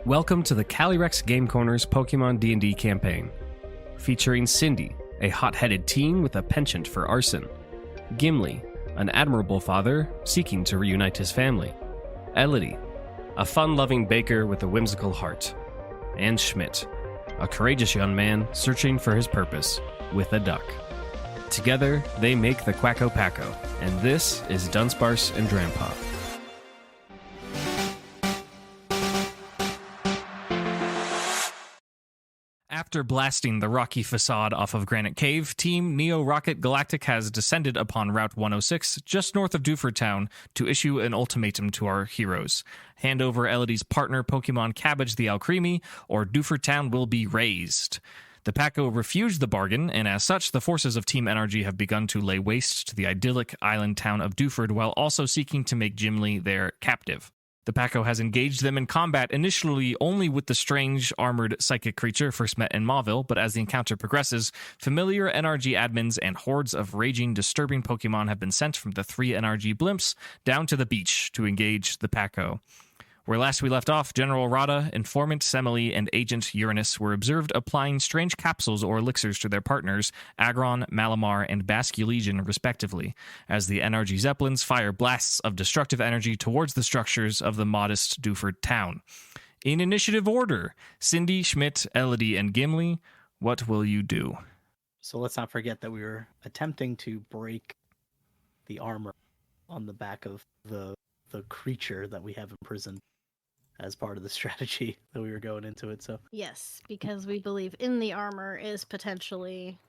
Welcome to the Calyrex Game Corner's Pokemon D&D campaign, featuring Cindy, a hot-headed teen with a penchant for arson; Gimli, an admirable father seeking to reunite his family; Elodie, a fun-loving baker with a whimsical heart; and Schmidt, a courageous young man searching for his purpose with a duck. Together, they make the Packo, and this is Dunsparce Drampa. After blasting the rocky facade off of Granite Cave, Team Neo Rocket Galactic has descended upon Route 106, just north of Dewford Town, to issue an ultimatum to our heroes. Hand over Elodie's partner Pokemon Cabbage the Alcremie, or Dewford Town will be razed. The Packo refused the bargain, and as such, the forces of Team NRG have begun to lay waste to the idyllic island town of Dewford, while also seeking to make Gimli their captive. The Packo has engaged them in combat, initially only with the strange, armored psychic creature first met in Mauville, but as the encounter progresses, familiar NRG admins and hordes of raging, disturbing Pokemon have been sent from the 3 NRG blimps down to the beach to engage the Packo. Where last we left off, General Rada, Informant Semele, and Agent Uranus were observed applying strange capsules or elixirs to their partners, Aggron, Malamar, and Basculegion, respectively, as the NRG Zeppelins fire blasts of destructive energy towards the structures of the modest Dewford town. In initiative order, Cindy, Schmidt, Elodie, and Gimli, what will you do? So let's not forget that we were attempting to break the armor on the back of the creature that we have imprisoned as part of the strategy that we were going into it. So yes, because we believe in the armor is potentially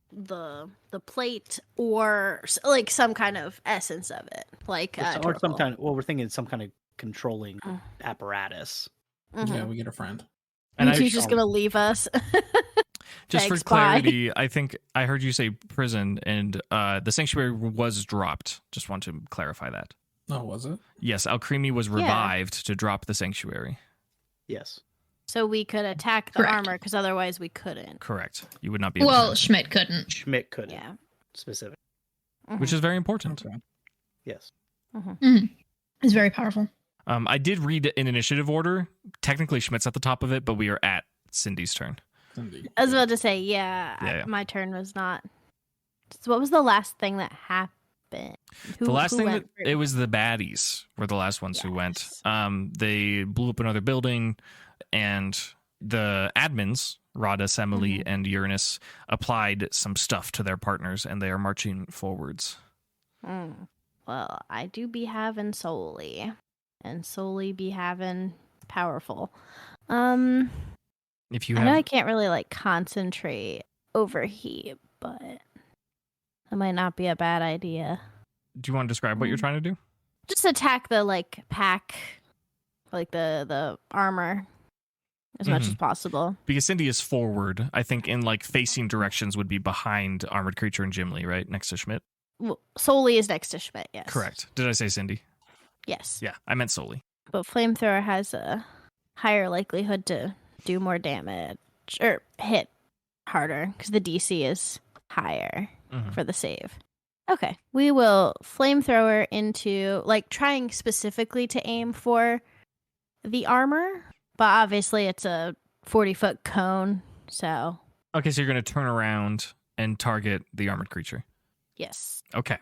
the plate or like some kind of essence of it, like or some kind of, well, we're thinking some kind of controlling apparatus. Mm-hmm. Yeah, we get a friend. And she's just gonna leave us. Just for clarity, I think I heard you say prison, and the sanctuary was dropped. Just want to clarify that. Oh, was it? Yes, Alcremie was revived to drop the sanctuary. Yes. So we could attack the armor, because otherwise we couldn't. Correct. You would not be able Well, to. Schmidt couldn't. Schmidt couldn't. Yeah. Specific. Mm-hmm. Which is very important. Okay. Yes. Mm-hmm. Mm-hmm. It's very powerful. I did read in initiative order. Technically, Schmidt's at the top of it, but we are at Cindy's turn. Cindy. I was about to say, my turn was not. So what was the last thing that happened? The last thing it was the baddies were the last ones who went. They blew up another building, and the admins, Rada, Semele, and Uranus, applied some stuff to their partners, and they are marching forwards. Well, I do be having Solely, and Solely be having Powerful. If you I know I can't really like concentrate overheat, but that might not be a bad idea. Do you want to describe what you're trying to do? Just attack the pack, like the armor, as much as possible. Because Cindy is forward. I think in facing directions would be behind Armored Creature and Gimli, right? Next to Schmidt. Well, Solely is next to Schmidt, yes. Correct. Did I say Cindy? Yes. Yeah, I meant Solely. But Flamethrower has a higher likelihood to do more damage or hit harder because the DC is higher for the save. Okay, we will Flamethrower into trying specifically to aim for the armor, but obviously it's a 40-foot cone, so. Okay, so you're going to turn around and target the armored creature. Yes. Okay.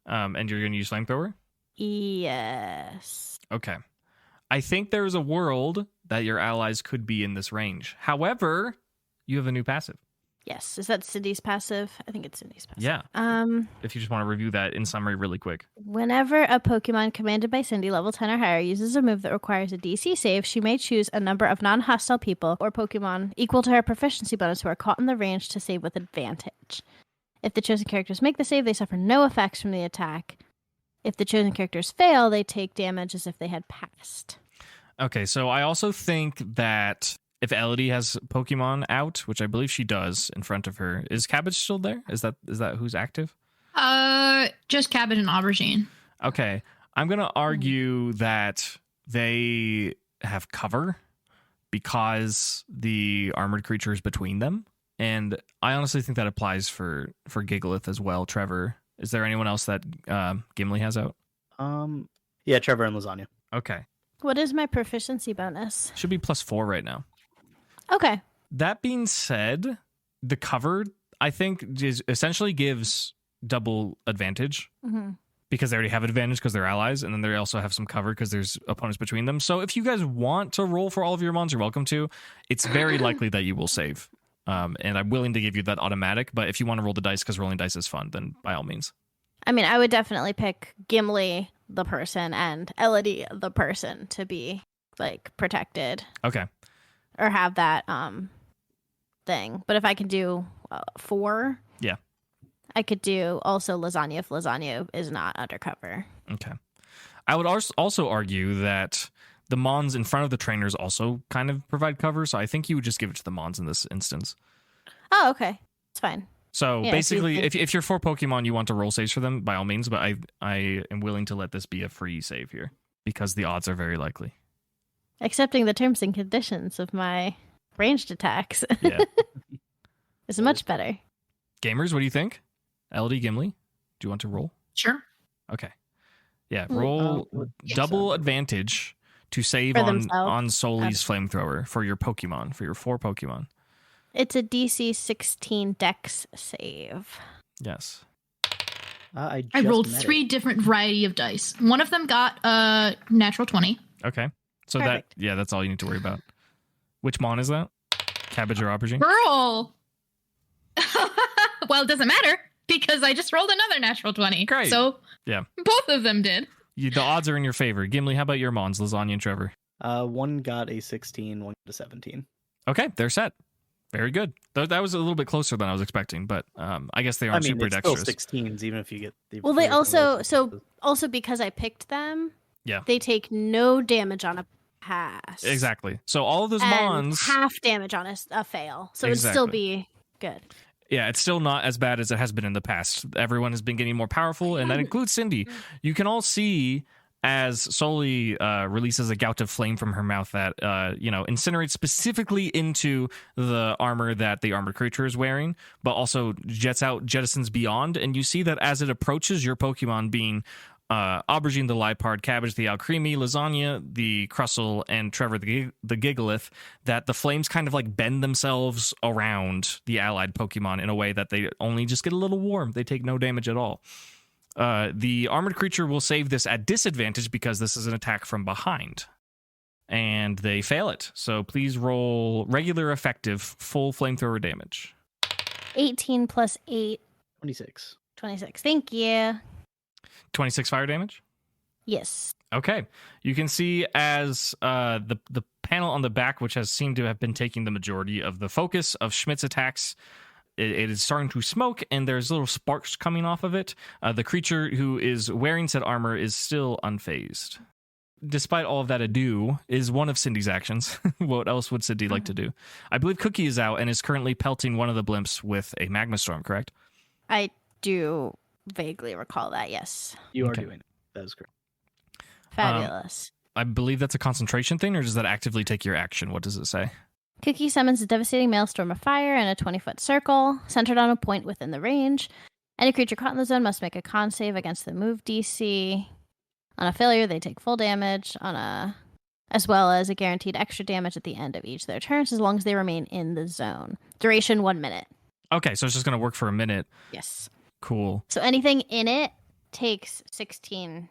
And you're going to use Flamethrower? Yes. Okay. I think there's a world that your allies could be in this range. However, you have a new passive. Yes. Is that Cindy's passive? I think it's Cindy's passive. Yeah. If you just want to review that in summary really quick. Whenever a Pokemon commanded by Cindy, level 10 or higher, uses a move that requires a DC save, she may choose a number of non-hostile people or Pokemon equal to her proficiency bonus who are caught in the range to save with advantage. If the chosen characters make the save, they suffer no effects from the attack. If the chosen characters fail, they take damage as if they had passed. Okay, so I also think that if Elodie has Pokemon out, which I believe she does in front of her, is Cabbage still there? Is that who's active? Just Cabbage and Aubergine. Okay, I'm going to argue that they have cover because the armored creature is between them. And I honestly think that applies for Gigalith as well. Trevor, is there anyone else that Gimli has out? Yeah, Trevor and Lasagna. Okay. What is my proficiency bonus? Should be +4 right now. Okay. That being said, the cover, I think, essentially gives double advantage because they already have advantage because they're allies, and then they also have some cover because there's opponents between them. So if you guys want to roll for all of your mons, you're welcome to. It's very likely that you will save. And I'm willing to give you that automatic, but if you want to roll the dice because rolling dice is fun, then by all means. I mean, I would definitely pick Gimli, the person, and Elodie, the person, to be, like, protected. Okay. Or have that thing. But if I can do 4... Yeah. I could do also lasagna if lasagna is not undercover. Okay. I would also argue that the mons in front of the trainers also kind of provide cover, so I think you would just give it to the mons in this instance. Oh, okay. It's fine. So basically, if you're 4 Pokemon, you want to roll saves for them, by all means, but I am willing to let this be a free save here because the odds are very likely. Accepting the terms and conditions of my ranged attacks is much better. Gamers, what do you think? Elodie, Gimli, do you want to roll? Sure. Okay. Yeah, roll double advantage to save on Soli's flamethrower for your Pokemon, for your 4 Pokemon. It's a DC 16 Dex save. Yes. I rolled 3 different variety of dice. One of them got a natural 20. Okay. So Perfect. that's all you need to worry about. Which mon is that? Cabbage or aubergine? Girl! Well, it doesn't matter because I just rolled another natural 20. Great. So yeah, both of them did. The odds are in your favor. Gimli, how about your mons, Lasagna and Trevor? One got a 16, one got a 17. Okay, they're set. Very good. That was a little bit closer than I was expecting, but I guess they aren't super dexterous. Still 16s, even if you get the. Well, they also because I picked them. Yeah. They take no damage on a pass. Exactly. So all of those and mons half damage on a fail. So it'd still be good. Yeah, it's still not as bad as it has been in the past. Everyone has been getting more powerful, and that includes Cindy. You can all see as Soli releases a gout of flame from her mouth that incinerates specifically into the armor that the armored creature is wearing, but also jettisons beyond. And you see that as it approaches your Pokemon, being Aubergine the Liepard, Cabbage the Alcremie, Lasagna the Crustle, and Trevor the Gigalith, that the flames kind of like bend themselves around the allied Pokemon in a way that they only just get a little warm. They take no damage at all. The armored creature will save this at disadvantage because this is an attack from behind. And they fail it. So please roll regular effective full flamethrower damage. 18 plus 8. 26. 26. Thank you. 26 fire damage? Yes. Okay. You can see as the panel on the back, which has seemed to have been taking the majority of the focus of Schmidt's attacks, it is starting to smoke, and there's little sparks coming off of it. The creature who is wearing said armor is still unfazed. Despite all of that ado, is one of Cindy's actions. What else would Cindy like to do? I believe Cookie is out and is currently pelting one of the blimps with a magma storm, correct? I do vaguely recall that, yes. You are doing it. That is correct. Fabulous. I believe that's a concentration thing, or does that actively take your action? What does it say? Cookie summons a devastating maelstrom of fire in a 20-foot circle, centered on a point within the range. Any creature caught in the zone must make a con save against the move DC. On a failure, they take full damage, as well as a guaranteed extra damage at the end of each of their turns, as long as they remain in the zone. Duration 1 minute. Okay, so it's just going to work for a minute. Yes. Cool. So anything in it takes 16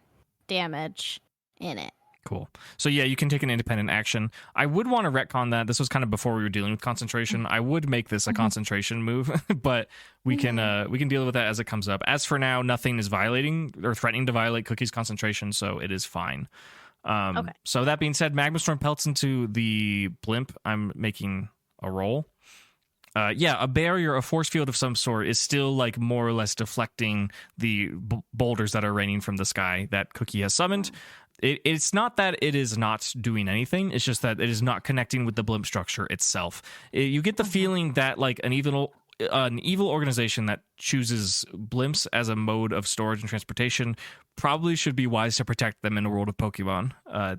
damage in it. Cool. So yeah, you can take an independent action. I would want to retcon that. This was kind of before we were dealing with concentration. I would make this a concentration move, but we can deal with that as it comes up. As for now, nothing is violating or threatening to violate Cookie's concentration, so it is fine. Okay. So that being said, Magma Storm pelts into the blimp. I'm making a roll. A barrier, a force field of some sort, is still like more or less deflecting the boulders that are raining from the sky that Cookie has summoned. It's not that it is not doing anything. It's just that it is not connecting with the blimp structure itself. You get the feeling that like an evil organization that chooses blimps as a mode of storage and transportation probably should be wise to protect them in a world of Pokemon.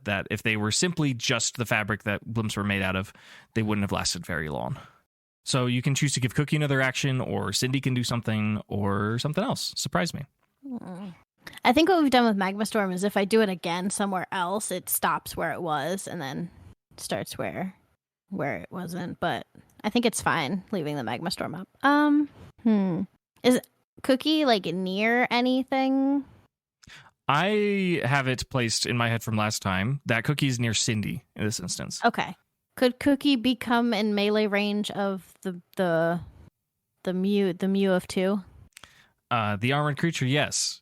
That if they were simply just the fabric that blimps were made out of, they wouldn't have lasted very long. So you can choose to give Cookie another action, or Cindy can do something, or something else. Surprise me. I think what we've done with Magma Storm is if I do it again somewhere else, it stops where it was and then starts where it wasn't. But I think it's fine leaving the Magma Storm up. Is Cookie like near anything? I have it placed in my head from last time that Cookie's near Cindy in this instance. Okay. Could Cookie become in melee range of the Mew of 2? The armored creature, yes.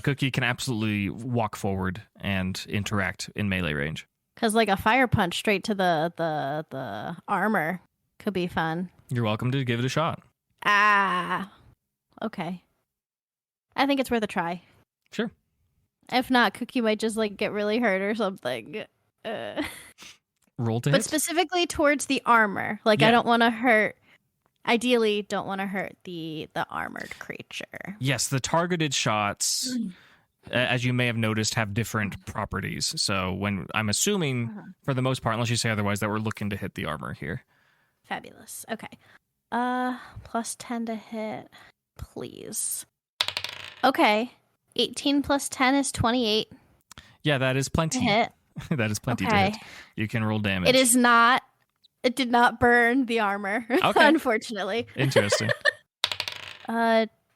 Cookie can absolutely walk forward and interact in melee range. Because like a fire punch straight to the armor could be fun. You're welcome to give it a shot. Okay. I think it's worth a try. Sure. If not, Cookie might just like get really hurt or something. Roll to hit. But specifically towards the armor. Like I don't want to hurt. Ideally, don't want to hurt the armored creature. Yes, the targeted shots, as you may have noticed, have different properties. So when I'm assuming, for the most part, unless you say otherwise, that we're looking to hit the armor here. Fabulous. Okay. Plus 10 to hit, please. Okay. 18 plus 10 is 28. Yeah, that is plenty. To hit. That is plenty to hit. You can roll damage. It did not burn the armor, unfortunately. Interesting.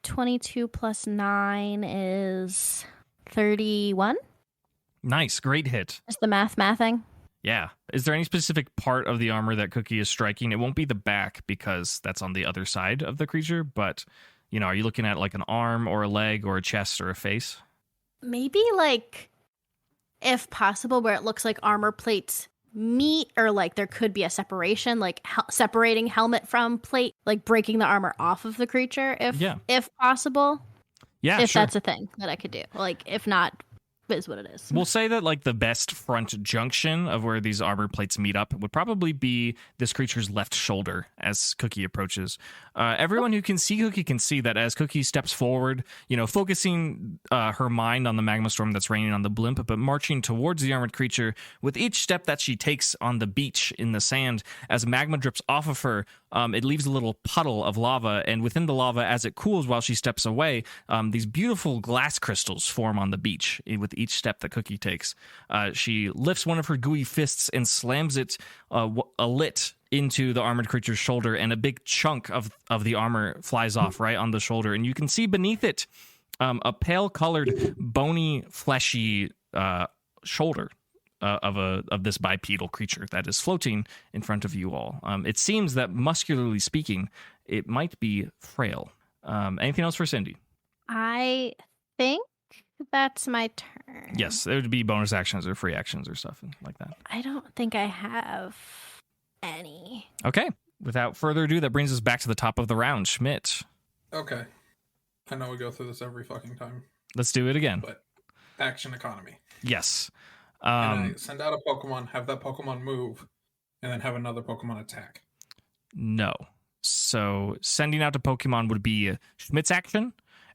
22 plus 9 is 31. Nice. Great hit. Is the mathing? Yeah. Is there any specific part of the armor that Cookie is striking? It won't be the back because that's on the other side of the creature, but, are you looking at like an arm or a leg or a chest or a face? Maybe like, if possible, where it looks like armor plates meet, or like there could be a separation, like separating helmet from plate, like breaking the armor off of the creature if possible. Yeah, if sure. that's a thing that I could do. Like if not, is what it is. We'll say that like the best front junction of where these armor plates meet up would probably be this creature's left shoulder as Cookie approaches. Everyone who can see Cookie can see that as Cookie steps forward, focusing her mind on the magma storm that's raining on the blimp, but marching towards the armored creature with each step that she takes on the beach in the sand. As magma drips off of her, it leaves a little puddle of lava, and within the lava, as it cools while she steps away, these beautiful glass crystals form on the beach with each step that Cookie takes. She lifts one of her gooey fists and slams it a lit into the armored creature's shoulder, and a big chunk of the armor flies off right on the shoulder, and you can see beneath it a pale-colored, bony, fleshy shoulder of this bipedal creature that is floating in front of you all. It seems that, muscularly speaking, it might be frail. Anything else for Cindy? I think that's my turn. Yes, there would be bonus actions or free actions or stuff like that. I don't think I have any. Okay. Without further ado, that brings us back to the top of the round. Schmidt. Okay. I know we go through this every fucking time. Let's do it again. But action economy. Yes. And I send out a Pokemon, have that Pokemon move, and then have another Pokemon attack. No. So sending out a Pokemon would be Schmidt's action,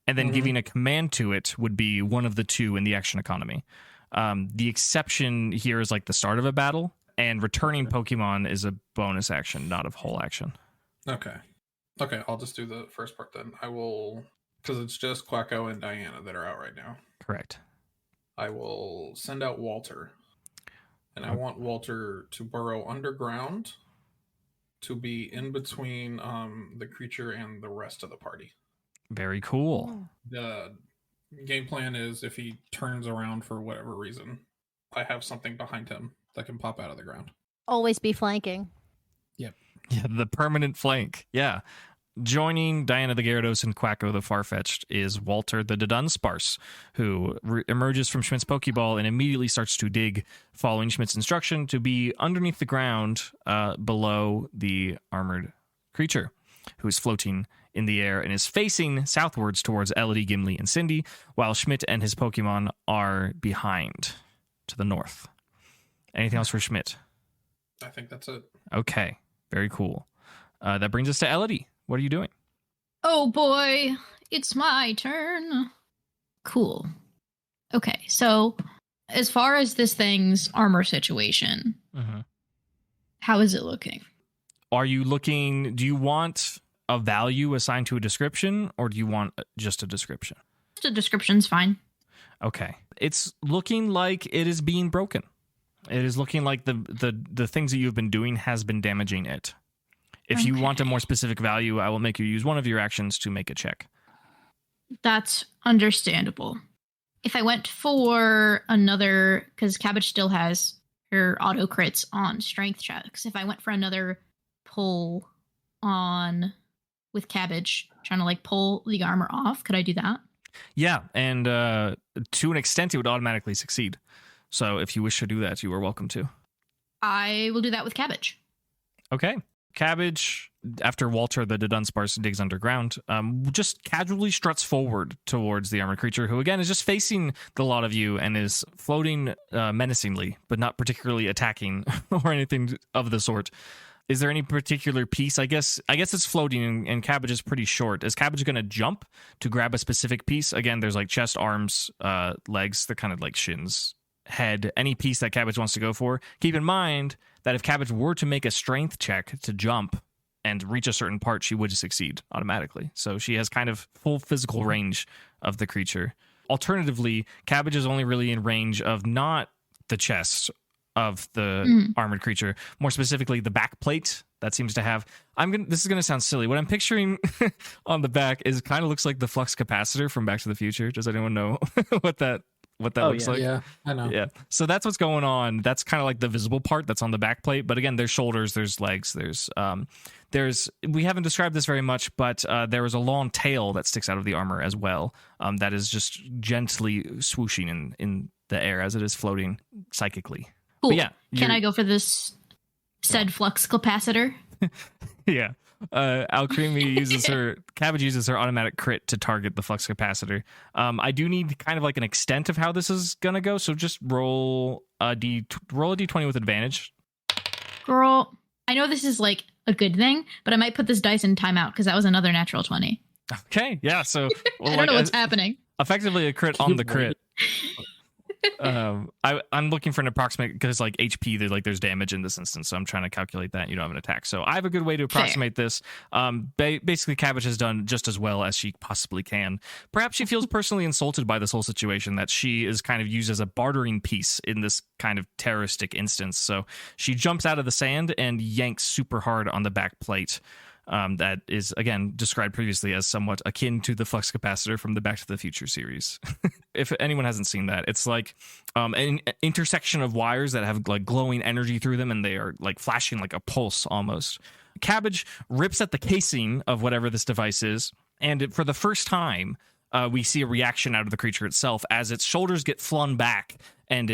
and then giving a command to it would be one of the two in the action economy. The exception here is like the start of a battle, and returning Pokemon is a bonus action, not a whole action. Okay, I'll just do the first part then. I will, because it's just Quacko and Diana that are out right now. Correct. I will send out Walter, and I want Walter to burrow underground to be in between the creature and the rest of the party. Very cool. The game plan is if he turns around for whatever reason, I have something behind him that can pop out of the ground. Always be flanking. Yep. Yeah, the permanent flank. Yeah. Joining Diana the Gyarados and Quacko the Farfetch'd is Walter the Dunsparce, who emerges from Schmidt's Pokeball and immediately starts to dig, following Schmidt's instruction to be underneath the ground below the armored creature, who is floating in the air and is facing southwards towards Elodie, Gimli, and Cindy, while Schmidt and his Pokemon are behind to the north. Anything else for Schmidt? I think that's it. Okay, very cool. That brings us to Elodie. What are you doing? Oh boy, it's my turn. Cool. Okay, so as far as this thing's armor situation, how is it looking? Do you want a value assigned to a description, or do you want just a description? Just a description's fine. Okay. It's looking like it is being broken. It is looking like the things that you've been doing has been damaging it. If you want a more specific value, I will make you use one of your actions to make a check. That's understandable. If I went for another, because Cabbage still has her auto crits on strength checks, if I went for another pull on with Cabbage, trying to like pull the armor off, could I do that? Yeah, and to an extent, it would automatically succeed. So if you wish to do that, you are welcome to. I will do that with Cabbage. Okay. Cabbage, after Walter the Dunsparce digs underground, just casually struts forward towards the armored creature, who again is just facing the lot of you and is floating menacingly, but not particularly attacking or anything of the sort. Is there any particular piece? I guess it's floating, and Cabbage is pretty short. Is Cabbage going to jump to grab a specific piece? Again, there's like chest, arms, legs. They're kind of like shins, head. Any piece that Cabbage wants to go for. Keep in mind that if Cabbage were to make a strength check to jump and reach a certain part, she would succeed automatically. So she has kind of full physical range of the creature. Alternatively, Cabbage is only really in range of not the chest of the armored creature, more specifically the back plate that seems to have. This is gonna sound silly. What I'm picturing on the back is kind of looks like the flux capacitor from Back to the Future. Does anyone know what that looks like? Yeah, I know. Yeah. So that's what's going on. That's kind of like the visible part that's on the back plate. But again, there's shoulders, there's legs, there's we haven't described this very much, but there is a long tail that sticks out of the armor as well. That is just gently swooshing in the air as it is floating psychically. Cool. But yeah. Can I go for this said flux capacitor? Yeah. Cabbage uses her automatic crit to target the flux capacitor. I do need kind of like an extent of how this is gonna go, so just roll a d20 with advantage. Girl, I know this is like a good thing, but I might put this dice in timeout because that was another natural 20. Okay, yeah. So I don't know what's happening. Effectively a crit on the crit. I'm looking for an approximate because like HP, there's damage in this instance, so I'm trying to calculate that. You don't have an attack, so I have a good way to approximate this. Basically, Cabbage has done just as well as she possibly can. Perhaps she feels personally insulted by this whole situation, that she is kind of used as a bartering piece in this kind of terroristic instance. So she jumps out of the sand and yanks super hard on the back plate. That is, again, described previously as somewhat akin to the flux capacitor from the Back to the Future series. If anyone hasn't seen that, it's like an intersection of wires that have like glowing energy through them, and they are like flashing like a pulse almost. Cabbage rips at the casing of whatever this device is, and for the first time, we see a reaction out of the creature itself as its shoulders get flung back and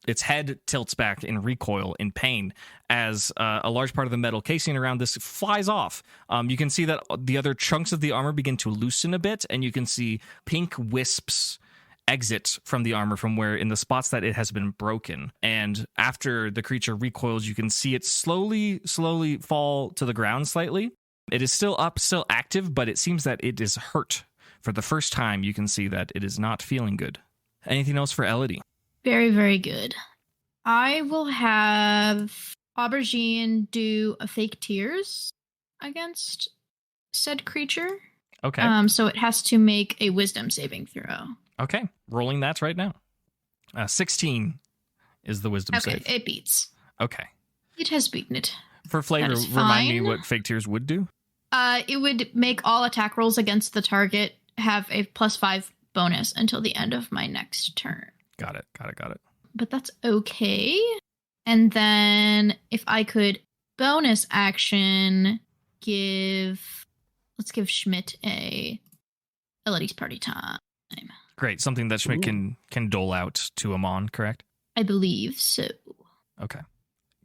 its head tilts back in recoil in pain as a large part of the metal casing around this flies off. You can see that the other chunks of the armor begin to loosen a bit, and you can see pink wisps exit from the armor from where in the spots that it has been broken. And after the creature recoils, you can see it slowly fall to the ground slightly. It is still up, still active, but it seems that it is hurt. For the first time, you can see that it is not feeling good. Anything else for Elodie? Very, very good. I will have Aubergine do a fake tears against said creature. Okay. So it has to make a wisdom saving throw. Okay. Rolling that right now. 16 is the wisdom save. Okay, it beats. Okay. It has beaten it. For flavor, remind me what fake tears would do. It would make all attack rolls against the target have a +5 bonus until the end of my next turn. Got it. But that's okay. And then if I could bonus action let's give Schmidt a Elodie's party time. Great. Something that Schmidt can dole out to Amon, correct? I believe so. Okay.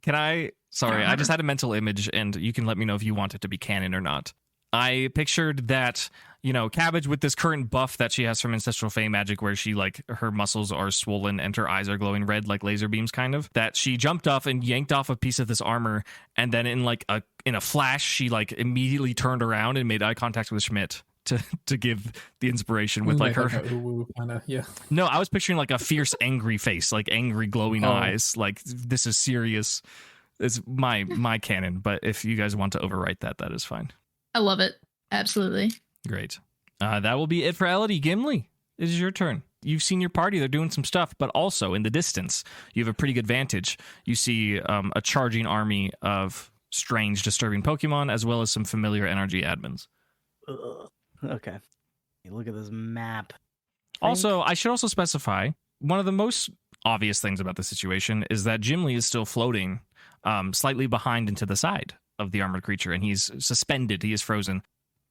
I just had a mental image, and you can let me know if you want it to be canon or not. I pictured that, Cabbage with this current buff that she has from Ancestral Fey magic, where she, her muscles are swollen and her eyes are glowing red like laser beams, kind of, that she jumped off and yanked off a piece of this armor, and then in a flash, she, immediately turned around and made eye contact with Schmidt to give the inspiration with, her... Yeah. No, I was picturing, a fierce, angry face, angry, glowing eyes, this is serious. It's my canon, but if you guys want to overwrite that is fine. I love it. Absolutely. Great. That will be it for Elodie. Gimli, it is your turn. you've seen your party. They're doing some stuff, but also in the distance, you have a pretty good vantage. You see a charging army of strange, disturbing Pokemon, as well as some familiar energy admins. Ugh. Okay. Look at this map. Also, I should also specify, one of the most obvious things about the situation is that Gimli is still floating slightly behind and to the side of the armored creature, and he's suspended. He is frozen.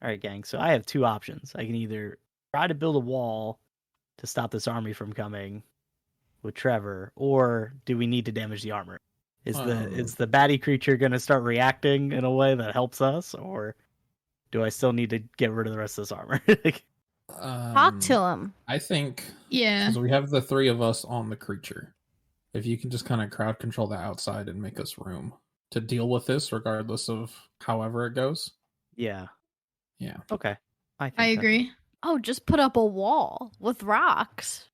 All right, gang. So I have two options. I can either try to build a wall to stop this army from coming with Trevor, or do we need to damage the armor? Is the baddie creature going to start reacting in a way that helps us, or do I still need to get rid of the rest of this armor? Talk to him. I think, Yeah. because we have the three of us on the creature, if you can just kind of crowd control the outside and make us room to deal with this, regardless of however it goes. Yeah. Yeah. Okay. I agree. Oh, just put up a wall with rocks.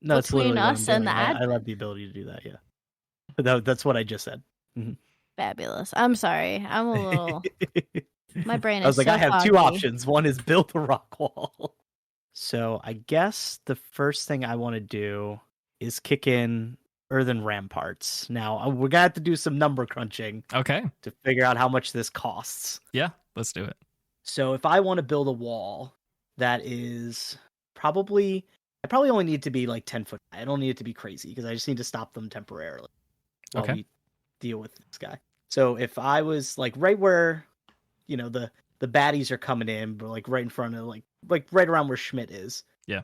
No, it's between literally what I'm us and doing. the I have the ability to do that. Yeah. That's what I just said. Fabulous. I'm sorry. I'm a little. My brain is. I was like, so I have foggy. two options. One is build a rock wall. So I guess the first thing I want to do is kick in earthen ramparts. Now we're gonna have to do some number crunching. Okay. To figure out how much this costs. Yeah, let's do it. So if I want to build a wall that is I probably only need to be like 10 foot high. I don't need it to be crazy because I just need to stop them temporarily while we deal with this guy. So if I was like right where, the baddies are coming in, but like right in front of like right around where Schmidt is. Yeah.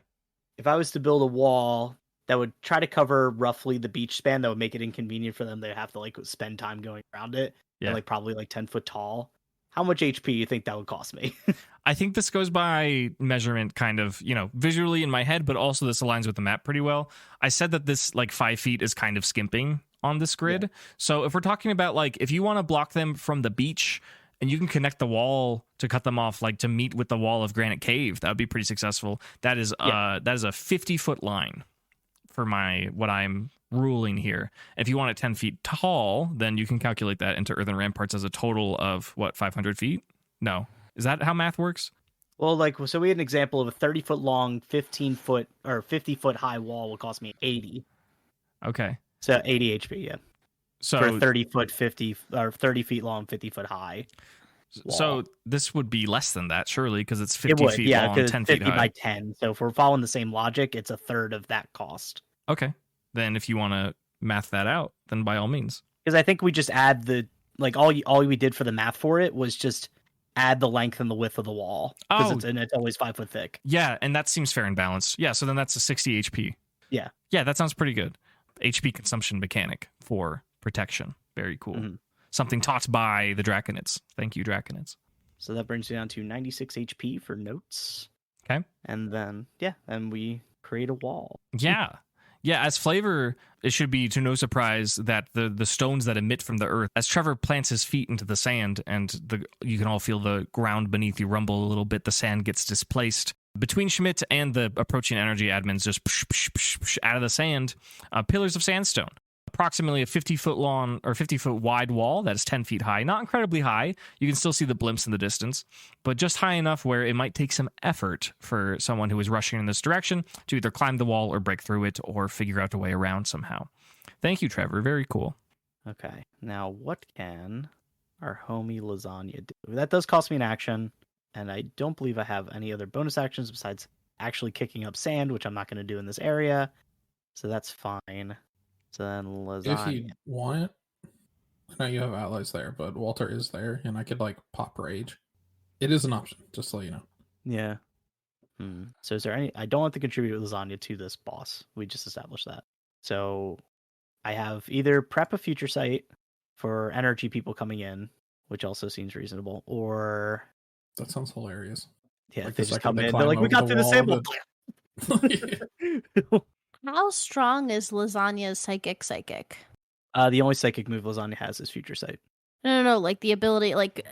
If I was to build a wall that would try to cover roughly the beach span, that would make it inconvenient for them. They have to like spend time going around it. Yeah. And, like probably like 10 foot tall. How much HP do you think that would cost me? I think this goes by measurement kind of, visually in my head, but also this aligns with the map pretty well. I said that this like 5 feet is kind of skimping on this grid. Yeah. So if we're talking about like, if you want to block them from the beach and you can connect the wall to cut them off, like to meet with the wall of Granite Cave, that would be pretty successful. That is a 50-foot line for what I'm ruling here. If you want it 10 feet tall, then you can calculate that into earthen ramparts as a total of 500 feet? No. Is that how math works? Well, so we had an example of a 30-foot long, 15-foot or 50-foot high wall would cost me 80. Okay. So 80 HP, yeah. So for a 30-foot, 50 or 30 feet long, 50-foot high wall. So this would be less than that, surely, because it's 50 feet long, 10 50 feet high. by 10. So if we're following the same logic, it's a third of that cost. Okay. Then if you want to math that out, then by all means. Because I think we just add all we did for the math for it was just add the length and the width of the wall. Because it's always 5 foot thick. Yeah, and that seems fair and balanced. Yeah, so then that's a 60 HP. Yeah. Yeah, that sounds pretty good. HP consumption mechanic for protection. Very cool. Mm-hmm. Something taught by the Draconids. Thank you, Draconids. So that brings you down to 96 HP for notes. Okay. And then, and we create a wall. Yeah. Yeah, as flavor, it should be to no surprise that the stones that emit from the earth, as Trevor plants his feet into the sand and you can all feel the ground beneath you rumble a little bit, the sand gets displaced. Between Schmidt and the approaching energy admins, just out of the sand, pillars of sandstone. Approximately a 50-foot long or 50-foot wide wall that is 10 feet high. Not incredibly high. You can still see the blimps in the distance, but just high enough where it might take some effort for someone who is rushing in this direction to either climb the wall or break through it or figure out a way around somehow. Thank you, Trevor. Very cool. Okay. Now, what can our homie Lasagna do? That does cost me an action, and I don't believe I have any other bonus actions besides actually kicking up sand, which I'm not going to do in this area, so that's fine. So then Lasagna. If you want it, I know you have allies there, but Walter is there, and I could pop rage. It is an option, just so you know. Yeah. So is there any? I don't have to contribute Lasagna to this boss. We just established that. So I have either prep a future site for energy people coming in, which also seems reasonable, or that sounds hilarious. Yeah, they just come in. They're like, we got through the sample. How strong is Lasagna's psychic? The only psychic move Lasagna has is Future Sight. No, like the ability, like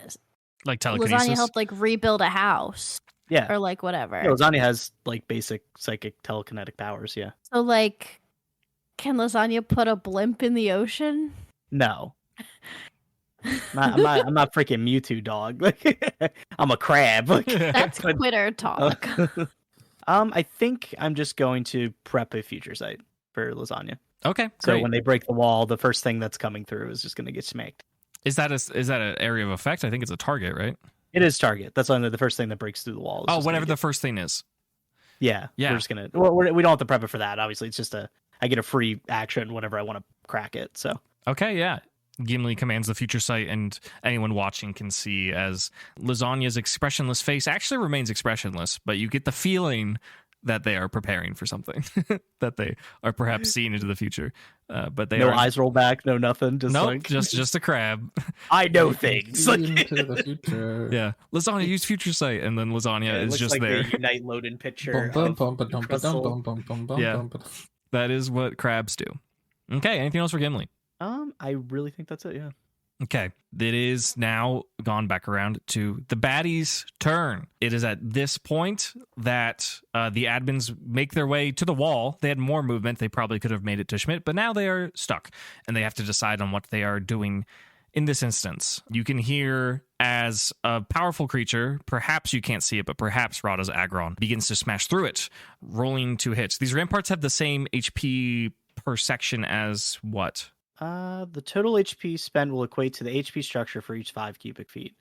telekinesis. Lasagna helped rebuild a house. Yeah. Or whatever. Yeah, Lasagna has basic psychic telekinetic powers, yeah. So can Lasagna put a blimp in the ocean? No. I'm not freaking Mewtwo, dog. I'm a crab. That's quitter talk. I think I'm just going to prep a future site for lasagna. Okay, So great. when they break the wall, the first thing that's coming through is just going to get smacked. Is that an area of effect? I think it's a target, right? It is target. That's only the first thing that breaks through the wall. Oh, whatever the first thing is. Yeah. Yeah. We're just gonna. Well, we don't have to prep it for that. Obviously, it's just I get a free action whenever I want to crack it. So. Okay, yeah. Gimli commands the future sight, and anyone watching can see as Lasagna's expressionless face actually remains expressionless, but you get the feeling that they are preparing for something, that they are perhaps seeing into the future. But they no are eyes roll back, no nothing. Just nope, just a crab. I know things. Into the future. Yeah, Lasagna used future sight, and then Lasagna is just like there. The Unite Loaded picture. Yeah, that is what crabs do. Okay, anything else for Gimli? I really think that's it. Yeah. Okay, it is now gone back around to the baddies' turn. It is at this point that the admins make their way to the wall. They had more movement. They probably could have made it to Schmidt, but now they are stuck, and they have to decide on what they are doing in this instance. You can hear as a powerful creature, perhaps you can't see it, but perhaps Rada's Agron begins to smash through it, rolling 2 hits. These ramparts have the same HP per section as what? The total HP spent will equate to the HP structure for each 5 cubic feet.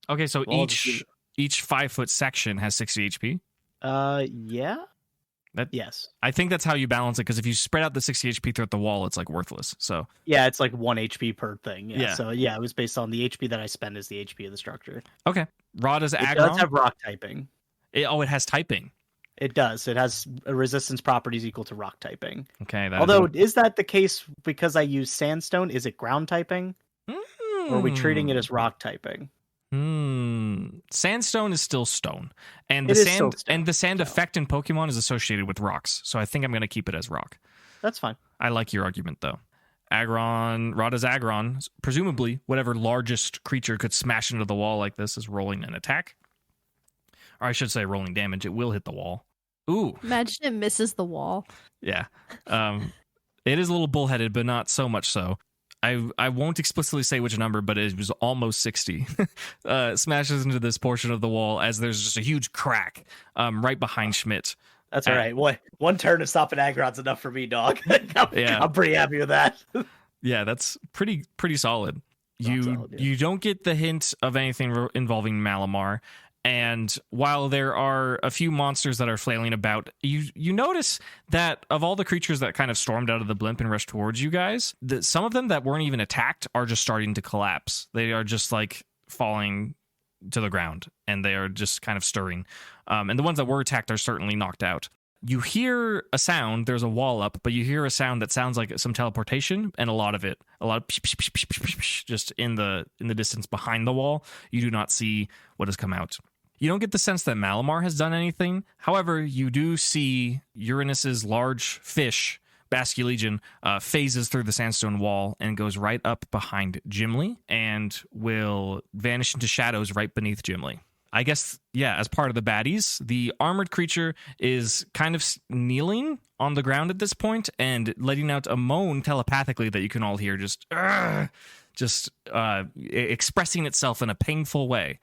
Okay, so Well, each 5-foot section has 60 HP. Yeah. Yes. I think that's how you balance it, because if you spread out the 60 HP throughout the wall, it's like worthless. So yeah, it's like 1 HP per thing. Yeah. So yeah, it was based on the HP that I spend as the HP of the structure. okay, Rada's It Agron. does have rock typing. It has typing. It does. It has a resistance properties equal to rock typing. Okay. Although, is that the case because I use sandstone? Is it ground typing? Or are we treating it as rock typing? Sandstone is still stone, and It the is still sand stone, and the sand so. effect in Pokemon is associated with rocks. So I think I'm going to keep it as rock. That's fine. I like your argument though. Rada's Agron, presumably whatever largest creature could smash into the wall like this, is rolling an attack. Or I should say rolling damage. It will hit the wall. Ooh. Imagine it misses the wall. Yeah. It is a little bullheaded, but not so much so. I won't explicitly say which number, but it was almost 60. Smashes into this portion of the wall as there's just a huge crack right behind Schmidt. That's all right. One turn to stop an Agron's enough for me, dog. Yeah. I'm pretty happy with that. Yeah, that's pretty solid. Solid, yeah. You don't get the hint of anything involving Malamar. And while there are a few monsters that are flailing about, you notice that of all the creatures that kind of stormed out of the blimp and rushed towards you guys, some of them that weren't even attacked are just starting to collapse. They are just like falling to the ground, and they are just kind of stirring. And the ones that were attacked are certainly knocked out. You hear a sound, there's a wall up, but you hear a sound that sounds like some teleportation, and a lot of just in the distance behind the wall. You do not see what has come out. You don't get the sense that Malamar has done anything. However, you do see Uranus's large fish, Basculegion, phases through the sandstone wall and goes right up behind Gimli and will vanish into shadows right beneath Gimli. I guess, yeah, as part of the baddies, the armored creature is kind of kneeling on the ground at this point and letting out a moan telepathically that you can all hear, just expressing itself in a painful way.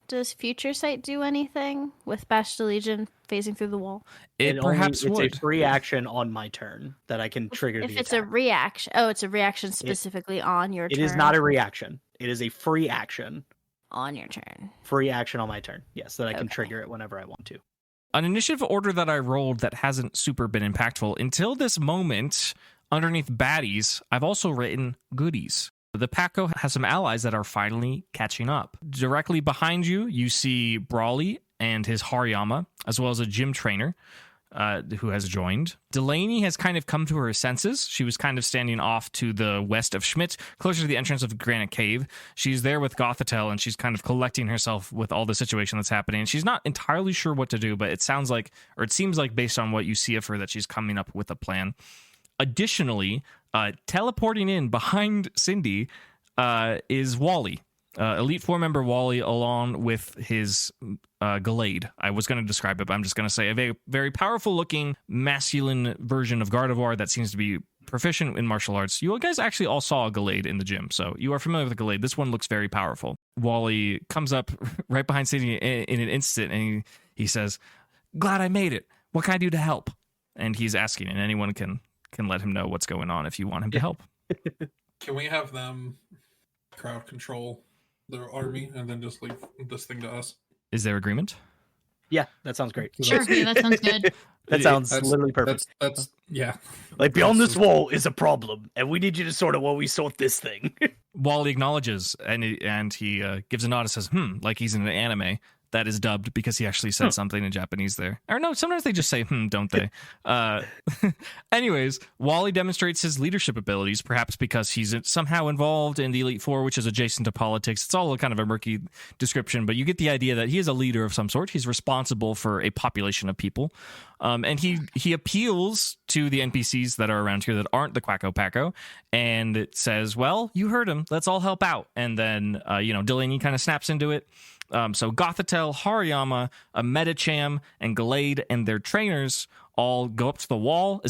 Does Future Sight do anything with Bastion Legion phasing through the wall? It perhaps would. It's a free action on my turn that I can trigger. If the it's attack. a reaction, it's a reaction specifically on your turn. It is not a reaction. It is a free action. On your turn. Free action on my turn. Yes, that I can trigger it whenever I want to. An initiative order that I rolled that hasn't super been impactful until this moment. Underneath baddies, I've also written goodies. The Packo has some allies that are finally catching up. Directly behind you, you see Brawly and his Hariyama, as well as a gym trainer who has joined. Delaney has kind of come to her senses. She was kind of standing off to the west of Schmidt, closer to the entrance of Granite Cave. She's there with Gothitelle, and she's kind of collecting herself with all the situation that's happening. And she's not entirely sure what to do, but it seems like based on what you see of her, that she's coming up with a plan. Additionally, teleporting in behind Cindy is Wally. Elite Four member Wally, along with his Gallade. I was going to describe it, but I'm just going to say a very, very powerful looking masculine version of Gardevoir that seems to be proficient in martial arts. You guys actually all saw a Gallade in the gym, so you are familiar with the Gallade. This one looks very powerful. Wally comes up right behind Cindy in an instant, and he says, "Glad I made it. what can I do to help? And he's asking, and anyone can let him know what's going on if you want him to help. Can we have them crowd control their army and then just leave this thing to us? Is there agreement? Yeah, that sounds great. Sure, yeah, that sounds good. That sounds literally perfect. That's yeah. Like, beyond this wall is a problem, and we need you to sort of while we sort this thing. Wally acknowledges, and he gives a nod and says, like he's in an anime. That is dubbed because he actually said something in Japanese there. Or no, sometimes they just say, don't they? Anyways, Wally demonstrates his leadership abilities, perhaps because he's somehow involved in the Elite Four, which is adjacent to politics. It's all kind of a murky description, but you get the idea that he is a leader of some sort. He's responsible for a population of people. And he appeals to the NPCs that are around here that aren't the Quacko Packo, and it says, well, you heard him. Let's all help out. And then, Delaney kind of snaps into it. So Gothitelle, Hariyama, Metacham, and Glade and their trainers all go up to the wall,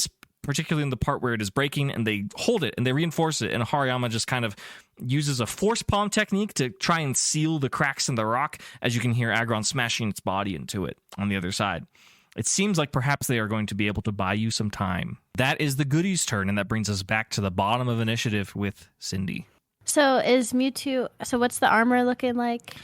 particularly in the part where it is breaking, and they hold it and they reinforce it. And Hariyama just kind of uses a force palm technique to try and seal the cracks in the rock, as you can hear Agron smashing its body into it on the other side. It seems like perhaps they are going to be able to buy you some time. That is the goodies' turn, and that brings us back to the bottom of initiative with Cindy. So is Mewtwo... So what's the armor looking like?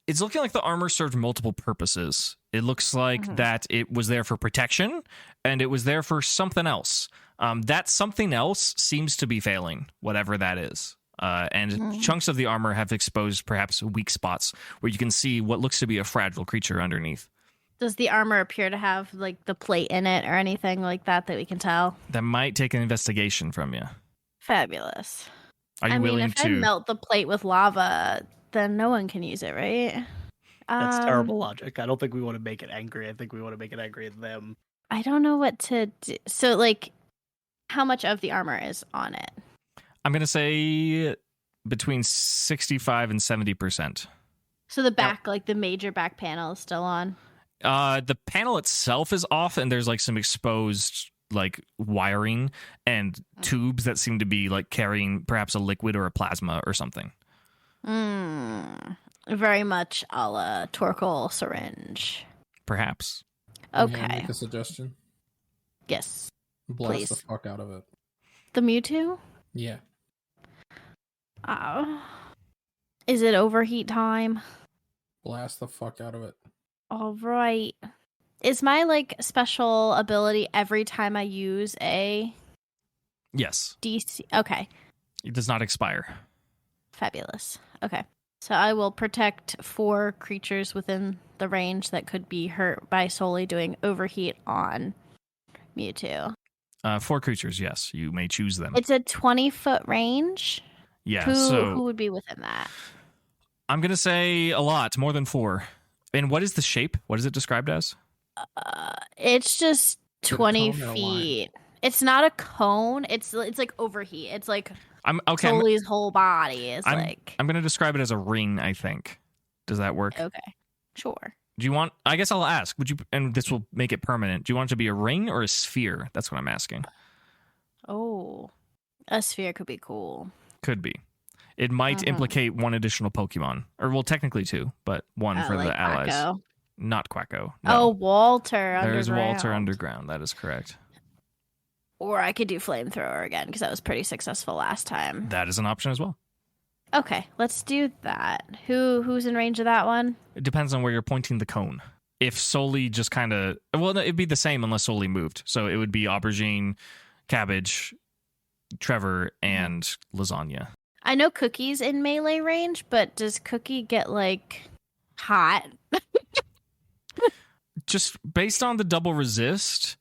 It's looking like the armor served multiple purposes. It looks like that it was there for protection, and it was there for something else. That something else seems to be failing, whatever that is. And chunks of the armor have exposed perhaps weak spots where you can see what looks to be a fragile creature underneath. Does the armor appear to have like the plate in it or anything like that we can tell? That might take an investigation from you. Fabulous. Are you willing if to I melt the plate with lava, then no one can use it, right? That's terrible logic. I don't think we want to make it angry. I think we want to make it angry at them. I don't know what to do. So, like, how much of the armor is on it? I'm going to say between 65 and 70%. So the back, like the major back panel is still on? The panel itself is off, and there's like some exposed like wiring and tubes that seem to be like carrying perhaps a liquid or a plasma or something. Very much a la Torkoal syringe. Perhaps. Okay. May I make a suggestion? Yes. Blast please. the fuck out of it. The Mewtwo? Yeah. Is it overheat time? Blast the fuck out of it. All right. Is my like special ability every time I use a Yes. DC? Okay. It does not expire. Fabulous. Okay. So I will protect 4 creatures within the range that could be hurt by solely doing overheat on Mewtwo. 4 creatures, yes. You may choose them. It's a 20-foot range? Yeah, who would be within that? I'm going to say a lot, more than 4. And what is the shape? What is it described as? It's just 20 feet. It's not a cone. It's like overheat. It's like Sully's whole body is like... I'm going to describe it as a ring, I think. Does that work? Okay. Sure. Do you want... I guess I'll ask. Would you... And this will make it permanent. Do you want it to be a ring or a sphere? That's what I'm asking. Oh. A sphere could be cool. Could be. It might implicate 1 additional Pokemon. Or, well, technically 2, but 1 for like the allies. Packo. Not Quacko. No. Oh, Walter Underground. There's Walter Underground. That is correct. Or I could do Flamethrower again, because that was pretty successful last time. That is an option as well. Okay, let's do that. Who's in range of that one? It depends on where you're pointing the cone. If Soli just kind of... Well, it'd be the same unless Soli moved. So it would be Aubergine, Cabbage, Trevor, and Lasagna. I know Cookie's in melee range, but does Cookie get, like, hot? Just based on the double resist,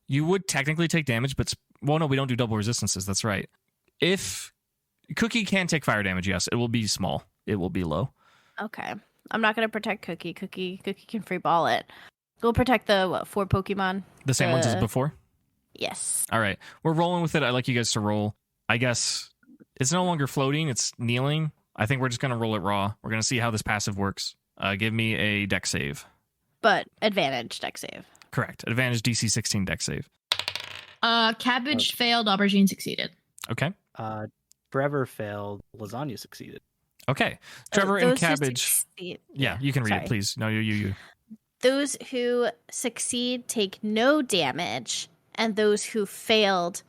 you would technically take damage, but... Well, no, we don't do double resistances. That's right. If Cookie can take fire damage, yes, it will be small. It will be low. Okay. I'm not going to protect Cookie. Cookie can free ball it. We'll protect the 4 Pokemon. The same ones as before? Yes. All right. We're rolling with it. I'd like you guys to roll. I guess it's no longer floating. It's kneeling. I think we're just going to roll it raw. We're going to see how this passive works. Give me a dex save. But advantage dex save. Correct. Advantage DC 16 dex save. Cabbage failed. Aubergine succeeded. Okay. Trevor failed. Lasagna succeeded. Okay. Trevor and Those Cabbage. Yeah, you can read it, please. No, you. Those who succeed take no damage, and those who failed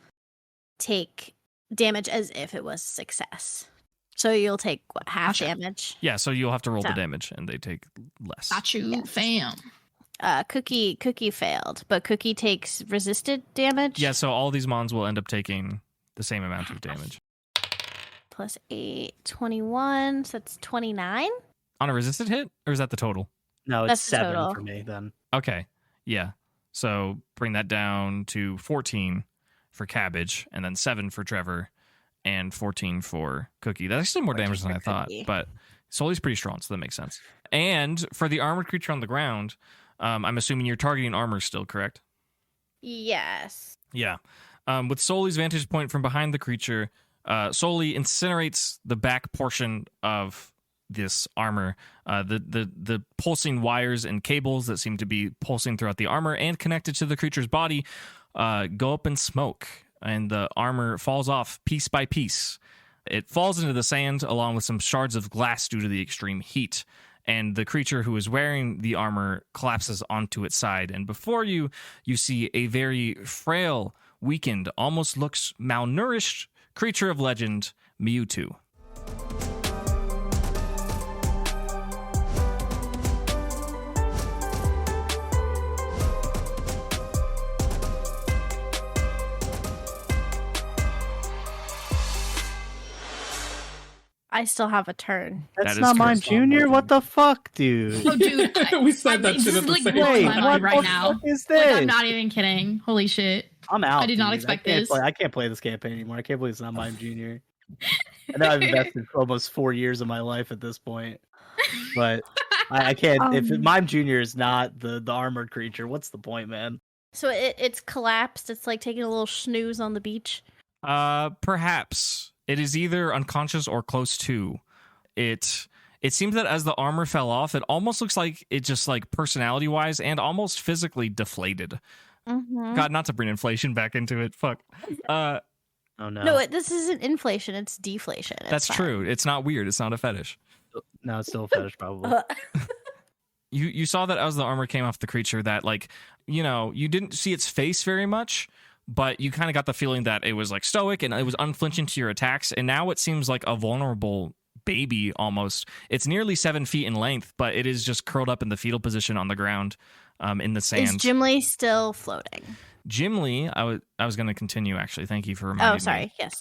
take damage as if it was success. So you'll take, what, half damage? Yeah, so you'll have to roll the damage, and they take less. Got you, fam. Cookie failed, but Cookie takes resisted damage? Yeah, so all these mons will end up taking the same amount of damage. Plus 8, 21, so that's 29? On a resisted hit, or is that the total? No, it's That's the 7 total. for me then. Okay, yeah. So bring that down to 14 for Cabbage, and then 7 for Trevor, and 14 for Cookie. That's actually more damage than I thought, but Sully's pretty strong, so that makes sense. And for the armored creature on the ground, I'm assuming you're targeting armor still, correct? Yes. Yeah. With Sully's vantage point from behind the creature, Sully incinerates the back portion of this armor. The pulsing wires and cables that seem to be pulsing throughout the armor and connected to the creature's body go up in smoke, and the armor falls off piece by piece. It falls into the sand along with some shards of glass due to the extreme heat, and the creature who is wearing the armor collapses onto its side. And before you see a very frail, weakened, almost looks malnourished creature of legend, Mewtwo. I still have a turn. That's That is not mine, correct. Junior. What the fuck, dude? Oh, dude. We said that this shit is at the like same blowing my time. mind right the now. fuck is Like, this? I'm not even kidding. Holy shit. I'm out. I did not dude. expect can't this. I can't play this campaign anymore. I can't believe it's not mine, Junior. I know I've invested almost 4 years of my life at this point, but I can't. If Mime Junior is not the armored creature, what's the point, man? So it's collapsed. It's like taking a little snooze on the beach. Perhaps it is either unconscious or close to. It seems that as the armor fell off, it almost looks like it just, like, personality wise and almost physically deflated. Mm-hmm. God, not to bring inflation back into it. Fuck. Oh no. No, this isn't inflation. It's deflation. It's That's fine. true. It's not weird. It's not a fetish. No, it's still a fetish, probably. You saw that as the armor came off the creature that, like, you didn't see its face very much, but you kind of got the feeling that it was, like, stoic and it was unflinching to your attacks, and now it seems like a vulnerable baby almost. It's nearly 7 feet in length, but it is just curled up in the fetal position on the ground in the sand. Is Gimli still floating? Gimli, I was going to continue, actually. Thank you for reminding me. Oh, sorry. Yes.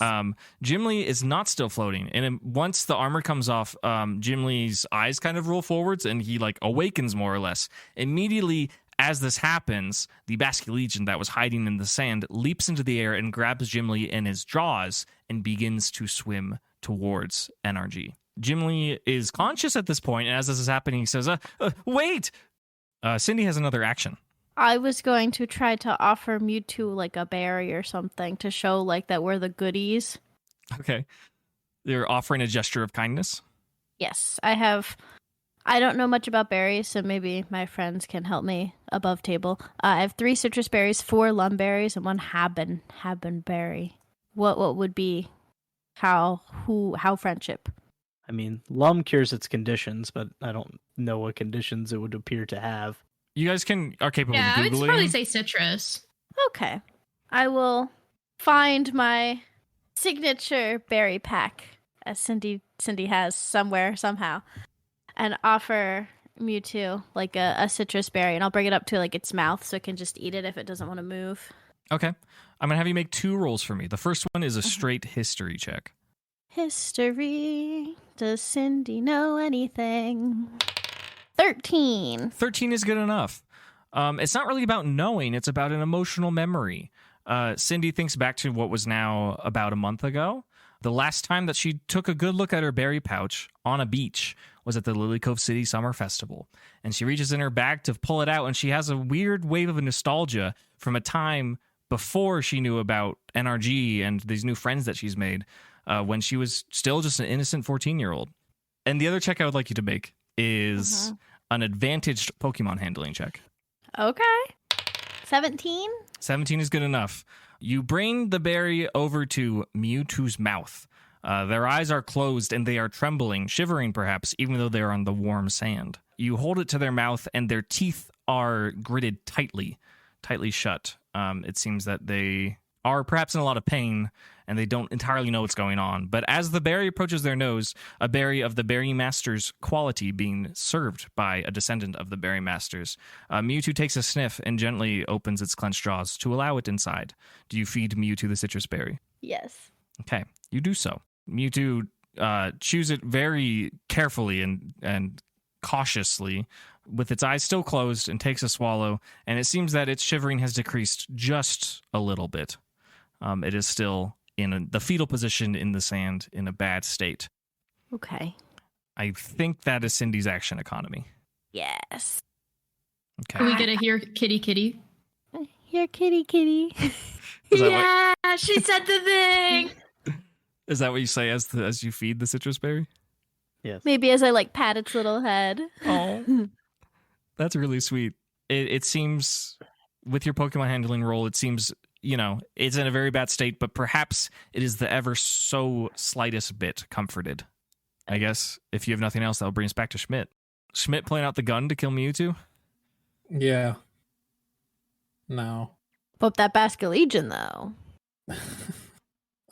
Gimli is not still floating. And once the armor comes off, Gimli's eyes kind of roll forwards and he, like, awakens more or less. Immediately as this happens, the Basculegion that was hiding in the sand leaps into the air and grabs Gimli in his jaws and begins to swim towards NRG. Gimli is conscious at this point, and as this is happening, he says, wait! Cindy has another action. I was going to try to offer Mewtwo, like, a berry or something to show, like, that we're the goodies. Okay. You're offering a gesture of kindness? Yes, I don't know much about berries, so maybe my friends can help me above table. I have 3 citrus berries, 4 lum berries, and 1 haben berry. What would be how friendship? I mean, Lum cures its conditions, but I don't know what conditions it would appear to have. You guys are capable Yeah, of I would Googling. probably say citrus. Okay. I will find my signature berry pack, as Cindy has somewhere, somehow, and offer Mewtwo, like, a citrus berry, and I'll bring it up to, like, its mouth so it can just eat it if it doesn't want to move. Okay. I'm going to have you make 2 rolls for me. The first one is a straight history check. History. Does Cindy know anything? 13. 13 is good enough. It's not really about knowing. It's about an emotional memory. Cindy thinks back to what was now about a month ago. The last time that she took a good look at her berry pouch on a beach was at the Lily Cove City Summer Festival. And she reaches in her bag to pull it out, and she has a weird wave of nostalgia from a time before she knew about NRG and these new friends that she's made, when she was still just an innocent 14-year-old. And the other check I would like you to make is an advantaged Pokemon handling check. Okay. 17? 17 is good enough. You bring the berry over to Mewtwo's mouth. Their eyes are closed and they are trembling, shivering perhaps, even though they are on the warm sand. You hold it to their mouth and their teeth are gridded tightly shut. It seems that they are perhaps in a lot of pain, and they don't entirely know what's going on. But as the berry approaches their nose, a berry of the Berry Master's quality being served by a descendant of the Berry Masters, Mewtwo takes a sniff and gently opens its clenched jaws to allow it inside. Do you feed Mewtwo the citrus berry? Yes. Okay, you do so. Mewtwo chews it very carefully and cautiously, with its eyes still closed, and takes a swallow, and it seems that its shivering has decreased just a little bit. It is still in the fetal position in the sand in a bad state. Okay. I think that is Cindy's action economy. Yes. Okay. Can we get a here, kitty, kitty? Here, kitty, kitty. Yeah, she said the thing. Is that what you say as you feed the citrus berry? Yes. Maybe as I pat its little head. Oh, that's really sweet. It seems, with your Pokemon handling roll, it seems, it's in a very bad state, but perhaps it is the ever so slightest bit comforted. I guess if you have nothing else, that'll bring us back to Schmidt. Schmidt pulling out the gun to kill Mewtwo? Yeah. No. But that Basculegion, though.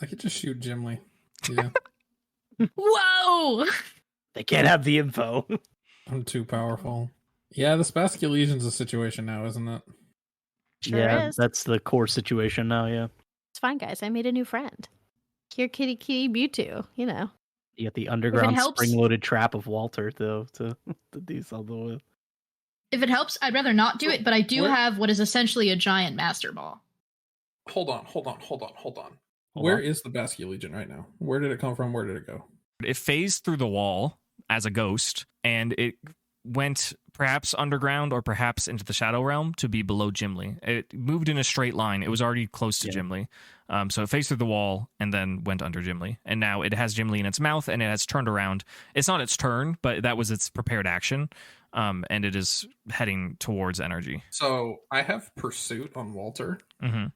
I could just shoot Gimli. Yeah. Whoa! They can't have the info. I'm too powerful. Yeah, this Basculegion's a situation now, isn't it? Sure is. That's the core situation now, yeah. It's fine, guys. I made a new friend. Here, kitty, kitty, Mewtwo, You got the underground helps- spring-loaded trap of Walter, though, to do something with. If it helps, I'd rather not do it, but I do have what is essentially a giant Master Ball. Hold on. Hold Where on. is the Basculegion right now? Where did it come from? Where did it go? It phased through the wall as a ghost, and it went perhaps underground or perhaps into the Shadow Realm to be below Gimli. It moved in a straight line. It was already close to Gimli. So it phased through the wall and then went under Gimli. And now it has Gimli in its mouth, and it has turned around. It's not its turn, but that was its prepared action. And it is heading towards energy. So I have Pursuit on Walter. Mm-hmm.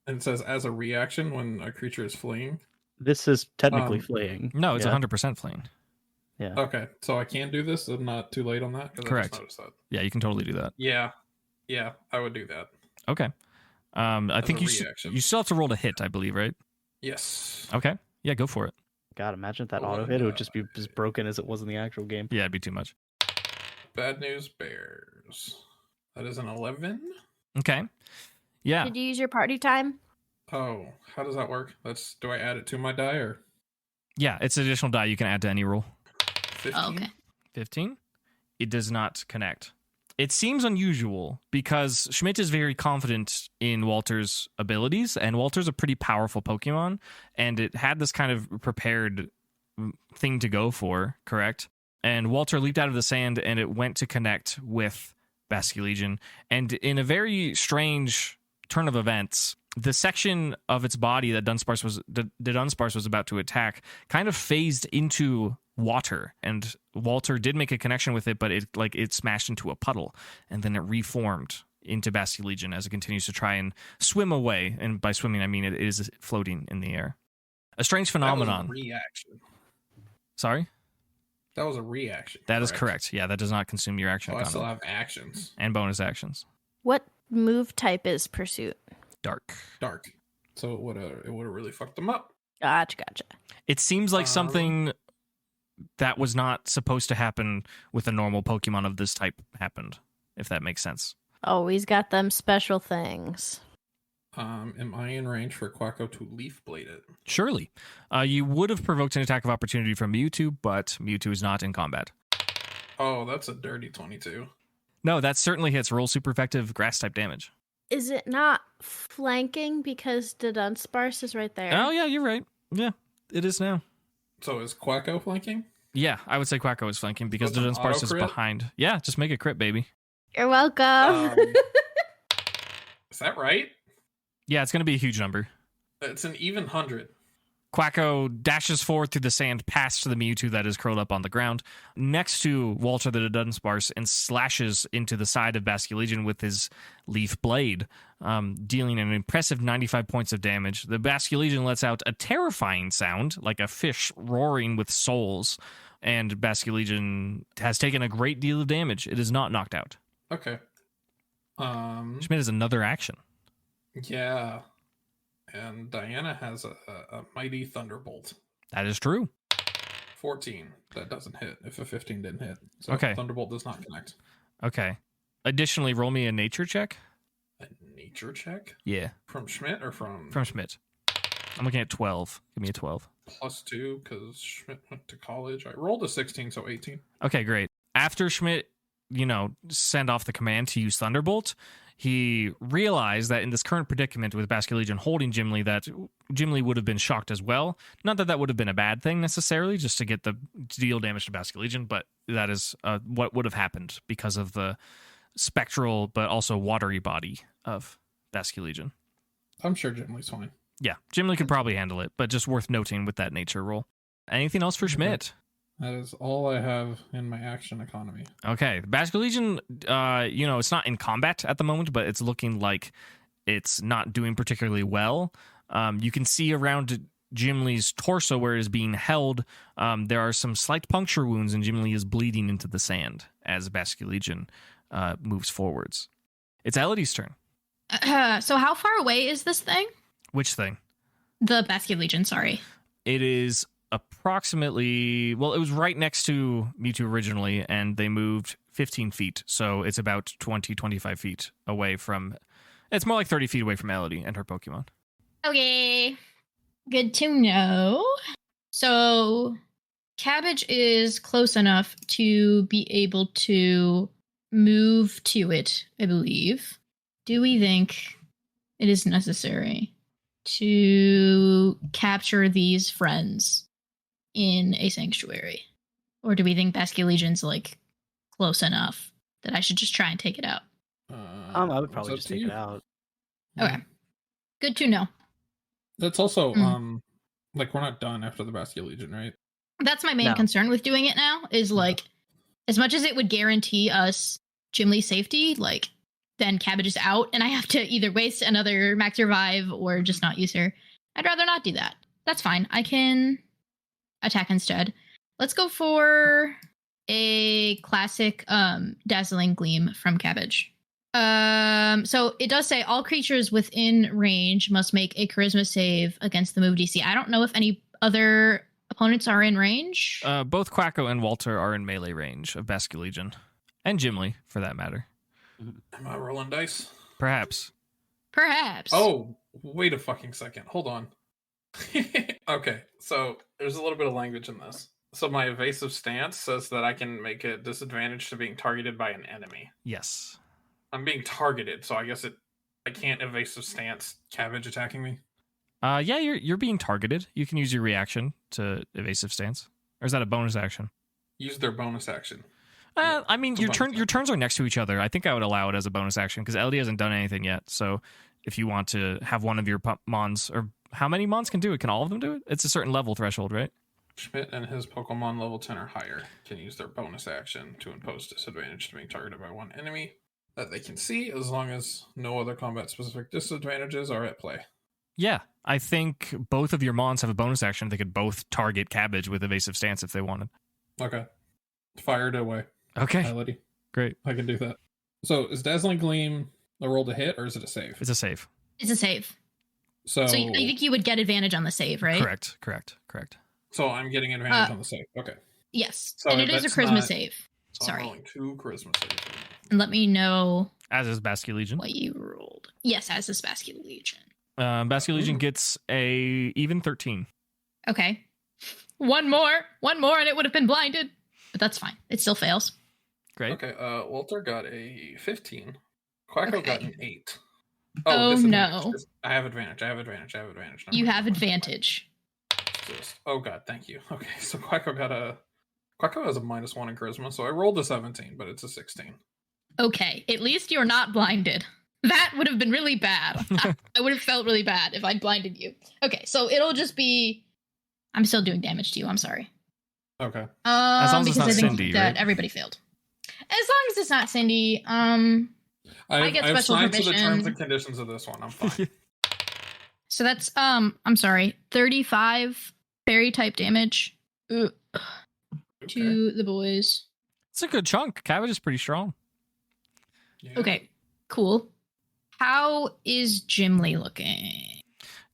And it says, as a reaction when a creature is fleeing. This is technically fleeing. No, it's 100% fleeing. Yeah. Okay, so I can do this. I'm not too late on that. 'Cause Correct. I just noticed that. Yeah, you can totally do that. Yeah, I would do that. Okay. I think a you reaction. you still have to roll to hit, I believe, right? Yes. Okay. Yeah, go for it. God, imagine if that Oh, auto hit. It would just be as broken as it was in the actual game. Yeah, it'd be too much. Bad news bears. That is an 11. Okay. Yeah. Did you use your party time? Oh, how does that work? Do I add it to my die or Yeah, it's an additional die you can add to any roll. 15? Oh, okay. 15? It does not connect. It seems unusual because Schmidt is very confident in Walter's abilities, and Walter's a pretty powerful Pokemon, and it had this kind of prepared thing to go for, correct? And Walter leaped out of the sand, and it went to connect with Basculegion, and in a very strange turn of events, the section of its body that Dunsparce was about to attack kind of phased into water, and Walter did make a connection with it, but it smashed into a puddle, and then it reformed into Basculegion as it continues to try and swim away. And by swimming, I mean it is floating in the air. A strange phenomenon. That was a reaction. Sorry? That was a reaction. That is correct. Yeah, that does not consume your action Oh, I economy. still have actions. And bonus actions. What move type is Pursuit? Dark. Dark. So it would have really fucked them up. Gotcha. It seems like something that was not supposed to happen with a normal Pokemon of this type happened, if that makes sense. Always got them special things. Am I in range for Quacko to Leaf Blade it? Surely. You would have provoked an attack of opportunity from Mewtwo, but Mewtwo is not in combat. Oh, that's a dirty 22. No, that certainly hits. Roll super effective grass type damage. Is it not flanking because the Dunsparce is right there? Oh, yeah, you're right. Yeah, it is now. So is Quacko flanking? Yeah, I would say Quacko is flanking because the With an Dunsparce is auto-crit? behind. Yeah, just make a crit, baby. You're welcome. Is that right? Yeah, it's going to be a huge number. It's an even 100. Quacko dashes forward through the sand past the Mewtwo that is curled up on the ground next to Walter the Dunsparce and slashes into the side of Basculegion with his leaf blade, dealing an impressive 95 points of damage. The Basculegion lets out a terrifying sound, like a fish roaring with souls, and Basculegion has taken a great deal of damage. It is not knocked out. Okay. Schmidt is another action. Yeah. And Diana has a mighty thunderbolt. That is true. 14. That doesn't hit if a 15 didn't hit. So Okay. Thunderbolt does not connect. Okay. Additionally, roll me a nature check. A nature check? Yeah. From Schmidt or from... From Schmidt. I'm looking at 12. Give me a 12. +2 because Schmidt went to college. I rolled a 16, so 18. Okay, great. After Schmidt, send off the command to use Thunderbolt, he realized that in this current predicament with Basket Legion holding Gimli, that Gimli would have been shocked as well. Not that that would have been a bad thing necessarily, just to deal damage to Basket Legion, but that is what would have happened because of the spectral but also watery body of Basket Legion. I'm sure Gimli's fine. Yeah, Gimli could probably handle it, but just worth noting with that nature roll. Anything else for Schmidt? That is all I have in my action economy. Okay. Basket Legion, it's not in combat at the moment, but it's looking like it's not doing particularly well. You can see around Gimli's torso where it is being held, there are some slight puncture wounds, and Gimli is bleeding into the sand as Basket Legion moves forwards. It's Elodie's turn. So how far away is this thing? Which thing? The Basket Legion, sorry. It is approximately, it was right next to Mewtwo originally, and they moved 15 feet, so it's about 20, 25 feet away from, it's more like 30 feet away from Elodie and her Pokemon. Okay. Good to know. So, Cabbage is close enough to be able to move to it, I believe. Do we think it is necessary to capture these friends in a sanctuary? Or do we think Basket Legion's close enough that I should just try and take it out? I would probably just take it out. Okay. Good to know. That's also we're not done after the Basket Legion, right? That's my main concern with doing it now is as much as it would guarantee us Gimli's safety, then Cabbage is out and I have to either waste another Max Revive or just not use her. I'd rather not do that. That's fine. I can attack instead. Let's go for a classic Dazzling Gleam from Cabbage. So it does say all creatures within range must make a charisma save against the move DC. I don't know if any other opponents are in range. Both Quacko and Walter are in melee range of Basket Legion. And Gimli, for that matter. Am I rolling dice? Perhaps. Oh, wait a fucking second. Hold on. Okay, so there's a little bit of language in this. So my evasive stance says that I can make a disadvantage to being targeted by an enemy. Yes. I'm being targeted, so I guess I can't evasive stance Cabbage attacking me. Yeah, you're being targeted. You can use your reaction to evasive stance. Or is that a bonus action? Use their bonus action. I mean, your turns are next to each other. I think I would allow it as a bonus action because Elodie hasn't done anything yet. So if you want to have one of your Mons, or how many Mons can do it? Can all of them do it? It's a certain level threshold, right? Schmidt and his Pokemon level 10 or higher can use their bonus action to impose disadvantage to being targeted by one enemy that they can see, as long as no other combat-specific disadvantages are at play. Yeah, I think both of your Mons have a bonus action. They could both target Cabbage with evasive stance if they wanted. Okay. Fired away. Okay. Elodie. Great. I can do that. So is Dazzling Gleam a roll to hit, or is it a save? It's a save. It's a save. So I think you would get advantage on the save, right? Correct. So I'm getting advantage on the save. Okay. Yes. So and it is a charisma save. So Sorry. I'm rolling 2 charisma saves. And let me know As is Basket Legion. what you rolled. Yes, as is Basket Legion. Basket Legion gets a even 13. Okay. One more, and it would have been blinded. But that's fine. It still fails. Great. Okay, Walter got a 15. Quacko got an 8. Oh no. I have advantage. You have advantage. Oh god, thank you. Okay, so Quacko has a -1 in charisma, so I rolled a 17, but it's a 16. Okay, at least you're not blinded. That would have been really bad. I would have felt really bad if I'd blinded you. Okay, so it'll just be... I'm still doing damage to you, I'm sorry. Okay. As long as it's not Cindy, that right? everybody failed. As long as it's not Cindy, I get special signed to the permission. terms and conditions of this one. I'm fine. So that's, I'm sorry, 35 fairy type damage to the boys. It's a good chunk. Cabbage is pretty strong. Yeah. Okay, Cool. How is Gimli looking?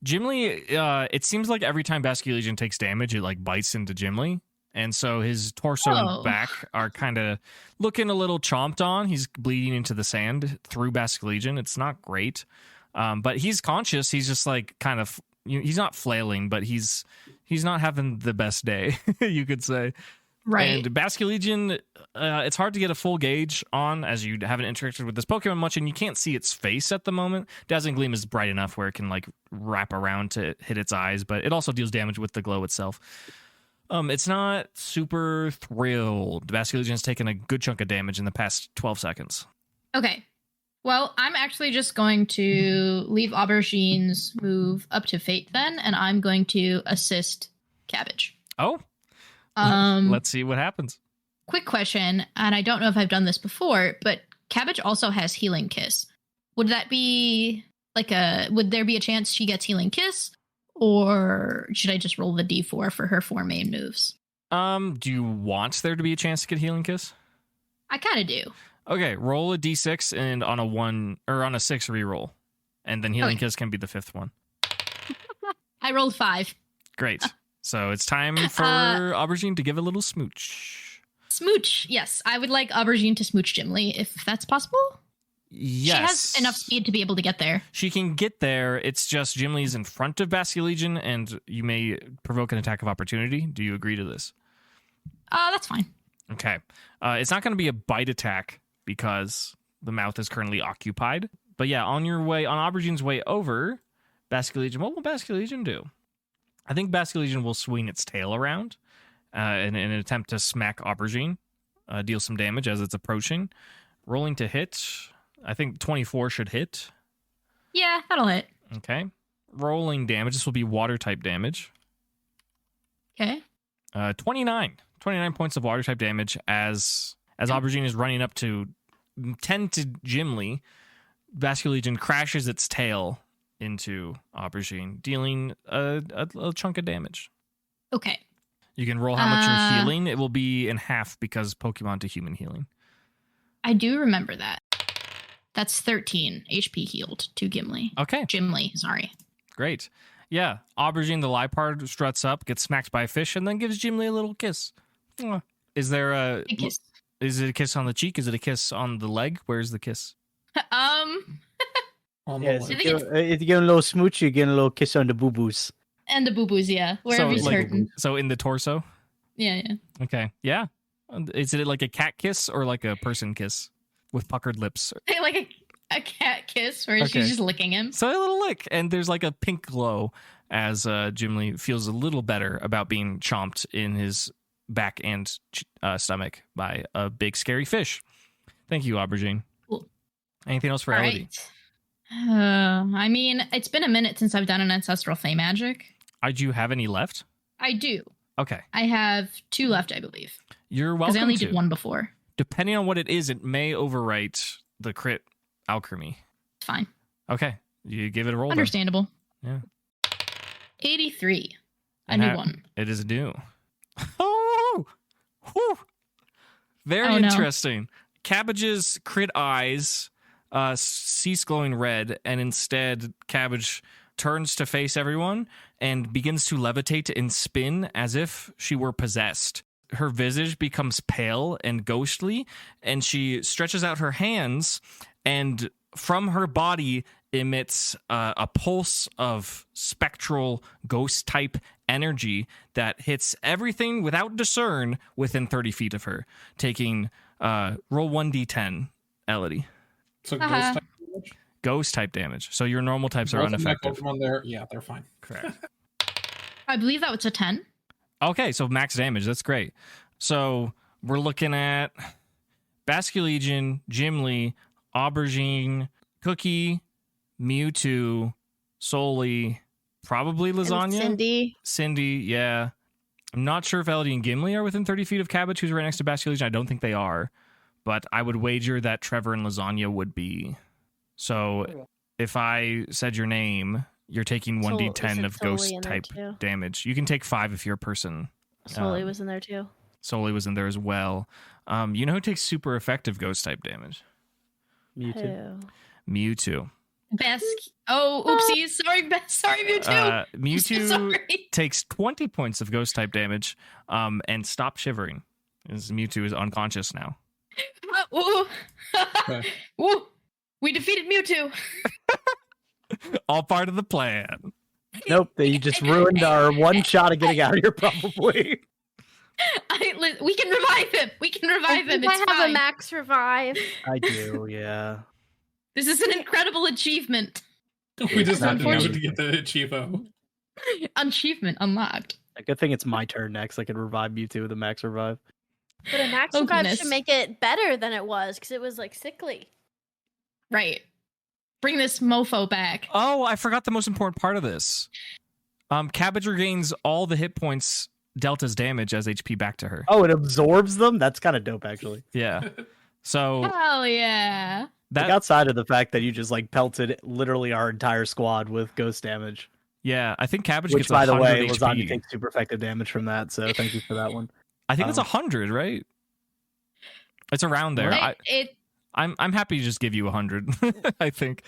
Gimli, it seems like every time Basque Legion takes damage, it like bites into Gimli. And so his torso and back are kind of looking a little chomped on. He's bleeding into the sand through Basque Legion. It's not great. But he's conscious. He's just like kind of, he's not flailing, but he's not having the best day, you could say. Right. And Basque Legion, it's hard to get a full gauge on as you haven't interacted with this Pokemon much, and you can't see its face at the moment. Dazzling Gleam is bright enough where it can like wrap around to hit its eyes, but it also deals damage with the glow itself. It's not super thrilled. Basque Legion has taken a good chunk of damage in the past 12 seconds. Okay. Well, I'm actually just going to leave Aubergine's move up to Fate then, and I'm going to assist Cabbage. Oh. Let's see what happens. Quick question, and I don't know if I've done this before, but Cabbage also has Healing Kiss. Would that be would there be a chance she gets Healing Kiss, or should I just roll the D4 for her 4 main moves? Do you want there to be a chance to get Healing Kiss? I kind of do. Okay, roll a D6 and on a 1 or on a 6 reroll, and then Healing Kiss can be the 5th one. I rolled 5. Great. So it's time for Aubergine to give a little smooch. Smooch, yes. I would like Aubergine to smooch Gimli, if that's possible. Yes. She has enough speed to be able to get there. She can get there. It's just Gimli's in front of Basque Legion, and you may provoke an attack of opportunity. Do you agree to this? That's fine. Okay. It's not going to be a bite attack because the mouth is currently occupied. But yeah, on Aubergine's way over, Basque Legion, what will Basque Legion do? I think Basque Legion will swing its tail around in an attempt to smack Aubergine, deal some damage as it's approaching. Rolling to hit. I think 24 should hit. Yeah, that'll hit. Okay. Rolling damage. This will be water type damage. Okay. 29 points of water type damage as Aubergine is running up to tend to Gimli. Basque Legion crashes its tail into Aubergine, dealing a chunk of damage. Okay. You can roll how much you're healing. It will be in half because Pokemon to human healing. I do remember that. That's 13 HP healed to Gimli. Okay. Gimli, sorry. Great. Yeah. Aubergine, the Liepard, struts up, gets smacked by a fish, and then gives Gimli a little kiss. Is there a kiss? Is it a kiss on the cheek? Is it a kiss on the leg? Where's the kiss? Yes, if you're getting a little smooch, you're getting a little kiss on the boo-boos. And the boo-boos, yeah. Wherever he's hurting. So in the torso? Yeah. Okay. Yeah. Is it like a cat kiss or like a person kiss with puckered lips? Like a cat kiss where she's just licking him. So a little lick. And there's like a pink glow as Gimli feels a little better about being chomped in his back and stomach by a big scary fish. Thank you, Aubergine. Cool. Anything else for Elodie? I mean, it's been a minute since I've done an Ancestral Fey Magic. Do you have any left? I do. Okay. I have 2 left, I believe. You're welcome. Because I only did 1 before. Depending on what it is, it may overwrite the crit alchemy. Fine. Okay. You give it a roll. Understandable. Then. Yeah. 83. A new one. It is a new. Oh! Whew. Very interesting. Cabbage's crit eyes cease glowing red, and instead Cabbage turns to face everyone and begins to levitate and spin as if she were possessed. Her visage becomes pale and ghostly, and she stretches out her hands, and from her body emits a pulse of spectral ghost-type energy that hits everything without discern within 30 feet of her, taking roll 1d10, Elodie. So ghost type damage? Ghost type damage. So your normal types are unaffected. They're fine. Correct. I believe that was a 10. Okay, so max damage. That's great. So we're looking at Basque Legion, Gimli, Aubergine, Cookie, Mewtwo, Solely, probably Lasagna. And Cindy, yeah. I'm not sure if Elodie and Gimli are within 30 feet of Cabbage, who's right next to Basque Legion. I don't think they are. But I would wager that Trevor and Lasagna would be. So if I said your name, you're taking 1d10 of ghost type damage. You can take 5 if you're a person. Solely was in there too. Solely was in there as well. You know who takes super effective ghost type damage? Mewtwo. Mewtwo. Oopsies. Sorry, sorry, Mewtwo. Mewtwo Sorry. takes 20 points of ghost type damage and stops shivering. As Mewtwo is unconscious now. Ooh. Ooh. We defeated Mewtwo. All part of the plan. Nope, you just ruined our one shot of getting out of here, probably. We can revive him. We can revive him. It's I have fine. a max revive. I do, yeah. This is an incredible achievement. We just have to do it Unfortunate. to get the Chivo. Achievement unlocked. A good thing it's my turn next. I can revive Mewtwo with a max revive. But a max Oh, revive goodness. should make it better than it was because it was like sickly. Right. Bring this mofo back. Oh, I forgot the most important part of this. Cabbage regains all the hit points dealt as damage as HP back to her. Oh, it absorbs them? That's kind of dope, actually. Yeah. So Hell yeah. that Like, outside of the fact that you just like pelted literally our entire squad with ghost damage. yeah, I think Cabbage Which, gets by the 100 way, HP. Lasagna takes super effective damage from that, so thank you for that one. I think it's Um, 100, right? It's around there. I'm happy to just give you 100. I think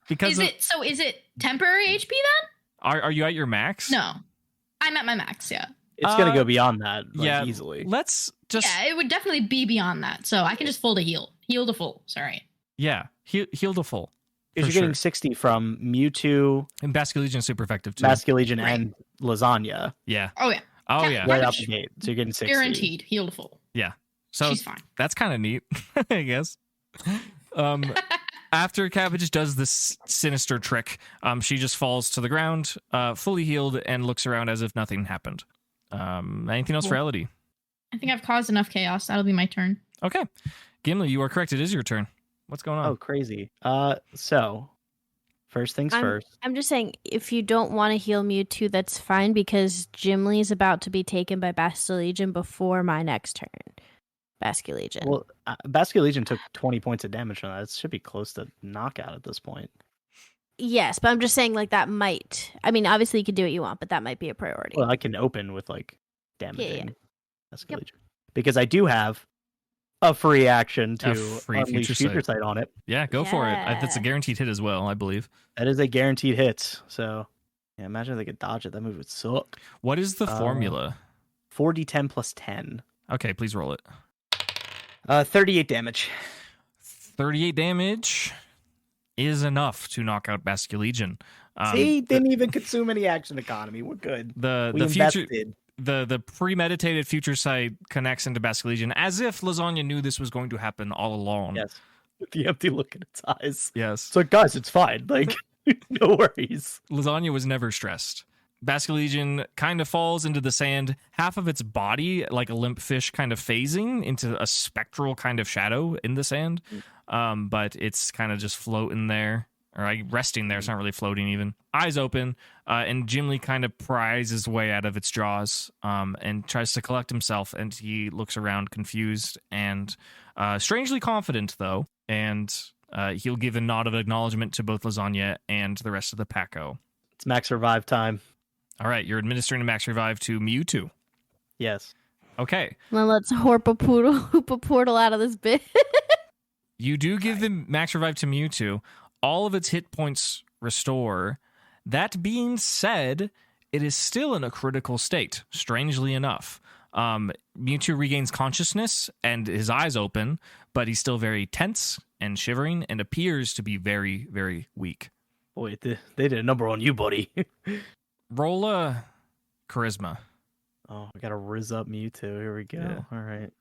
because Is it temporary HP then? are you at your max? No. I'm at my max, yeah. It's going to go beyond that yeah, easily. Let's just Yeah, it would definitely be beyond that. So I can just fold a heal. Heal to full. Sorry. heal to full. Because for you're getting sure. 60 from Mewtwo, And Basculegion is super effective too. Basculegion, Right. and Lasagna Yeah. Oh yeah. Oh Ca- yeah. right out Cabbage. the gate. So you're getting 60. Guaranteed. Heal to full. So She's fine. that's kind of neat, I guess. After Cabbage does this sinister trick, she just falls to the ground, fully healed, and looks around as if nothing happened. Anything else for Cool. Elodie? I think I've caused enough chaos. That'll be my turn. Okay. Gimli, you are correct. It is your turn. What's going on? Oh, crazy. So, first things first. I'm just saying, if you don't want to heal Mewtwo, that's fine because Gimli is about to be taken by Basculegion before my next turn. Basculegion. Well, Basculegion took 20 points of damage from that. It should be close to knockout at this point. Yes, but I'm just saying, like, that might. I mean, obviously, you can do what you want, but that might be a priority. Well, I can open with like damaging Yeah. Basculegion. Because I do have a free action to A free unleash Future Future Sight. Sight on it. Yeah, go for it. That's a Yeah. guaranteed hit as well, I believe. That is a guaranteed hit. So, yeah, imagine if they could dodge it. That move would suck. What is the Uh, formula? 4d10 plus 10. Okay, please roll it. 38 damage. 38 damage is enough to knock out Basculegion. See, didn't even consume any action economy. We're good. The We future invested. the premeditated future sight connects into Basculegion as if Lasagna knew this was going to happen all along. Yes. With the empty look in its eyes. Yes. It's like, guys, it's fine. Like, no worries. Lasagna was never stressed. Basculegion kind of falls into the sand, half of its body, like a limp fish, kind of phasing into a spectral kind of shadow in the sand. But it's kind of just floating there, or like resting there. It's not really floating even. Eyes open, and Gimli kind of pries his way out of its jaws and tries to collect himself, and he looks around confused and strangely confident, though, and he'll give a nod of acknowledgement to both Lasagna and the rest of the Packo. It's max revive time. All right, you're administering a max revive to Mewtwo. Yes. Okay. Well, let's hoop a portal out of this bit. You do give the max revive to Mewtwo. All of its hit points restore. That being said, it is still in a critical state, strangely enough. Mewtwo regains consciousness and his eyes open, but he's still very tense and shivering and appears to be very, very weak. Boy, they did a number on you, buddy. Roll a charisma. Oh, we got to riz up Mewtwo. Here we go. Yeah. All right.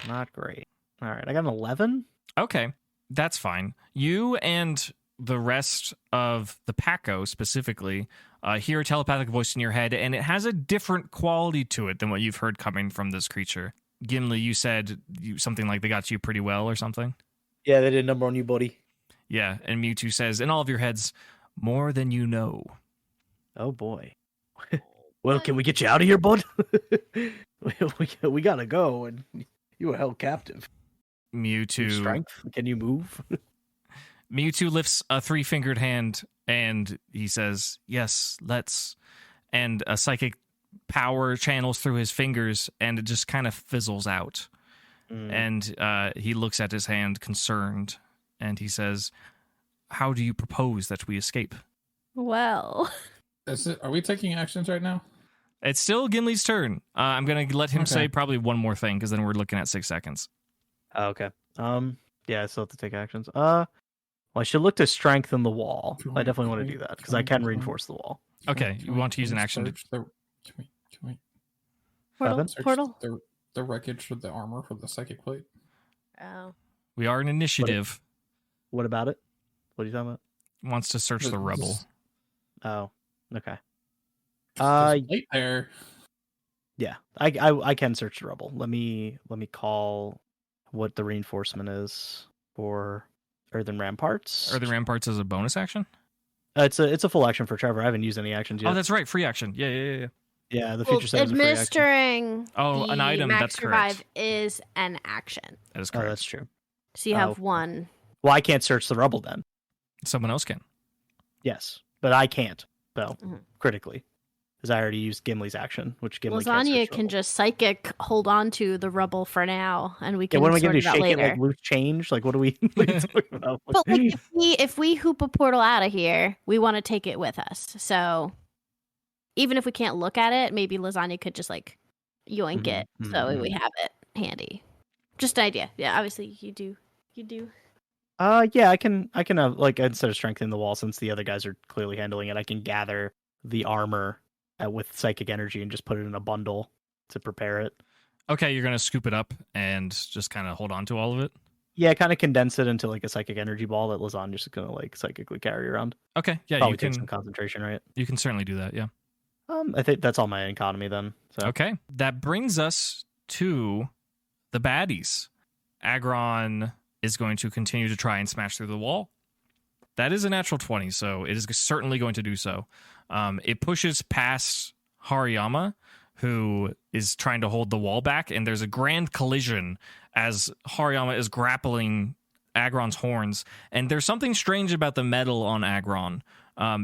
Not great. All right. I got an 11. Okay, that's fine. You and the rest of the Packo specifically hear a telepathic voice in your head, and it has a different quality to it than what you've heard coming from this creature. Gimli, you said something like they got you pretty well or something? Yeah, they did a number on you, buddy. Yeah, and Mewtwo says, in all of your heads, more than you know. Oh, boy. Well, can we get you out of here, bud? we got to go, and you were held captive. Your Mewtwo strength? Can you move? Mewtwo lifts a 3-fingered hand and he says, yes, let's. And a psychic power channels through his fingers and it just kind of fizzles out. And he looks at his hand concerned and he says, how do you propose that we escape? Well, Are we taking actions right now? It's still Gimli's turn. I'm going to let him say probably one more thing, because then we're looking at 6 seconds. Okay. Yeah, I still have to take actions. Well, I should look to strengthen the wall. I definitely want to do that because I can reinforce the wall. Okay, you want to use an action to... Can we portal. The wreckage for the armor for the psychic plate? Oh. We are an initiative. What about it? What are you talking about? Wants to search the rubble. Oh, okay. Plate there. Yeah, I can search the rubble. Let me call what the reinforcement is for earthen ramparts. Earthen ramparts is a bonus action? It's a full action for Trevor. I haven't used any actions yet. Oh, that's right, free action. Yeah. Yeah, the future says administering an item. Max That's Revive correct. is an action. That is Oh, correct. that's true. So you have one. Well, I can't search the rubble then. Someone else can. Yes, but I can't. So critically, because I already used Gimli's action, which Gimli Lasagna can just psychic hold on to the rubble for now, and we can. What am I sort going to do? it out Shake later. it like loose change? Like what are we talking about? But like, if we hoop a portal out of here, we want to take it with us. So even if we can't look at it, maybe Lasagna could just like yoink it, so we have it handy. Just an idea. Yeah, obviously you do. Yeah, I can have, like, instead of strengthening the wall, since the other guys are clearly handling it, I can gather the armor with psychic energy and just put it in a bundle to prepare it. Okay, you're going to scoop it up and just kind of hold on to all of it? Yeah, kind of condense it into like a psychic energy ball that Lasagna's just going to like psychically carry around. Okay, yeah, Probably you can take some concentration, right? You can certainly do that, yeah. I think that's all my economy then. So. Okay, that brings us to the baddies. Agron is going to continue to try and smash through the wall. That is a natural 20, so it is certainly going to do so. It pushes past Hariyama, who is trying to hold the wall back, and there's a grand collision as Hariyama is grappling Agron's horns, and there's something strange about the metal on Agron.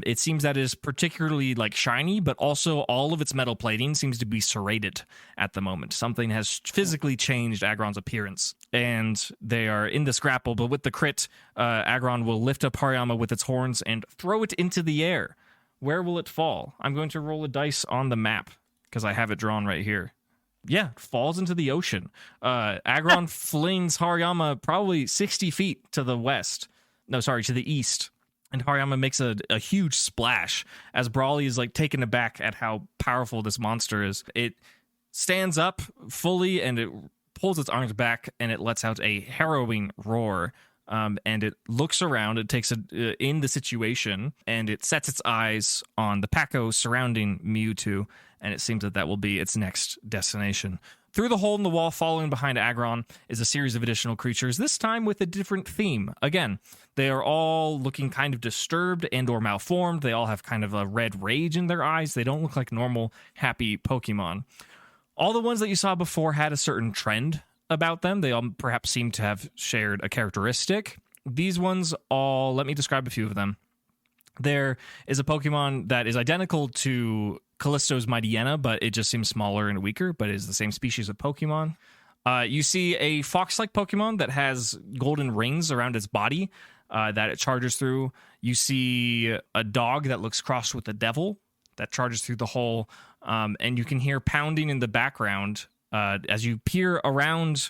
It seems that it is particularly like shiny, but also all of its metal plating seems to be serrated at the moment. Something has physically changed Agron's appearance, and they are in this grapple, but with the crit, Agron will lift up Hariyama with its horns and throw it into the air. Where will it fall? I'm going to roll a dice on the map, because I have it drawn right here. Yeah, falls into the ocean. Agron flings Hariyama probably 60 feet to the west. No, sorry, to the east. And Hariyama makes a huge splash as Brawly is like taken aback at how powerful this monster is. It stands up fully and it pulls its arms back and it lets out a harrowing roar. And it looks around, it takes in the situation, and it sets its eyes on the Packo surrounding Mewtwo, and it seems that will be its next destination. Through the hole in the wall following behind Agron is a series of additional creatures, this time with a different theme. Again, they are all looking kind of disturbed and or malformed. They all have kind of a red rage in their eyes. They don't look like normal, happy Pokemon. All the ones that you saw before had a certain trend about them. They all perhaps seem to have shared a characteristic. These ones all, let me describe a few of them. There is a Pokemon that is identical to Callisto's Mightyena, but it just seems smaller and weaker, but it is the same species of Pokemon. You see a fox-like Pokemon that has golden rings around its body that it charges through. You see a dog that looks crossed with the devil that charges through the hole, and you can hear pounding in the background. As you peer around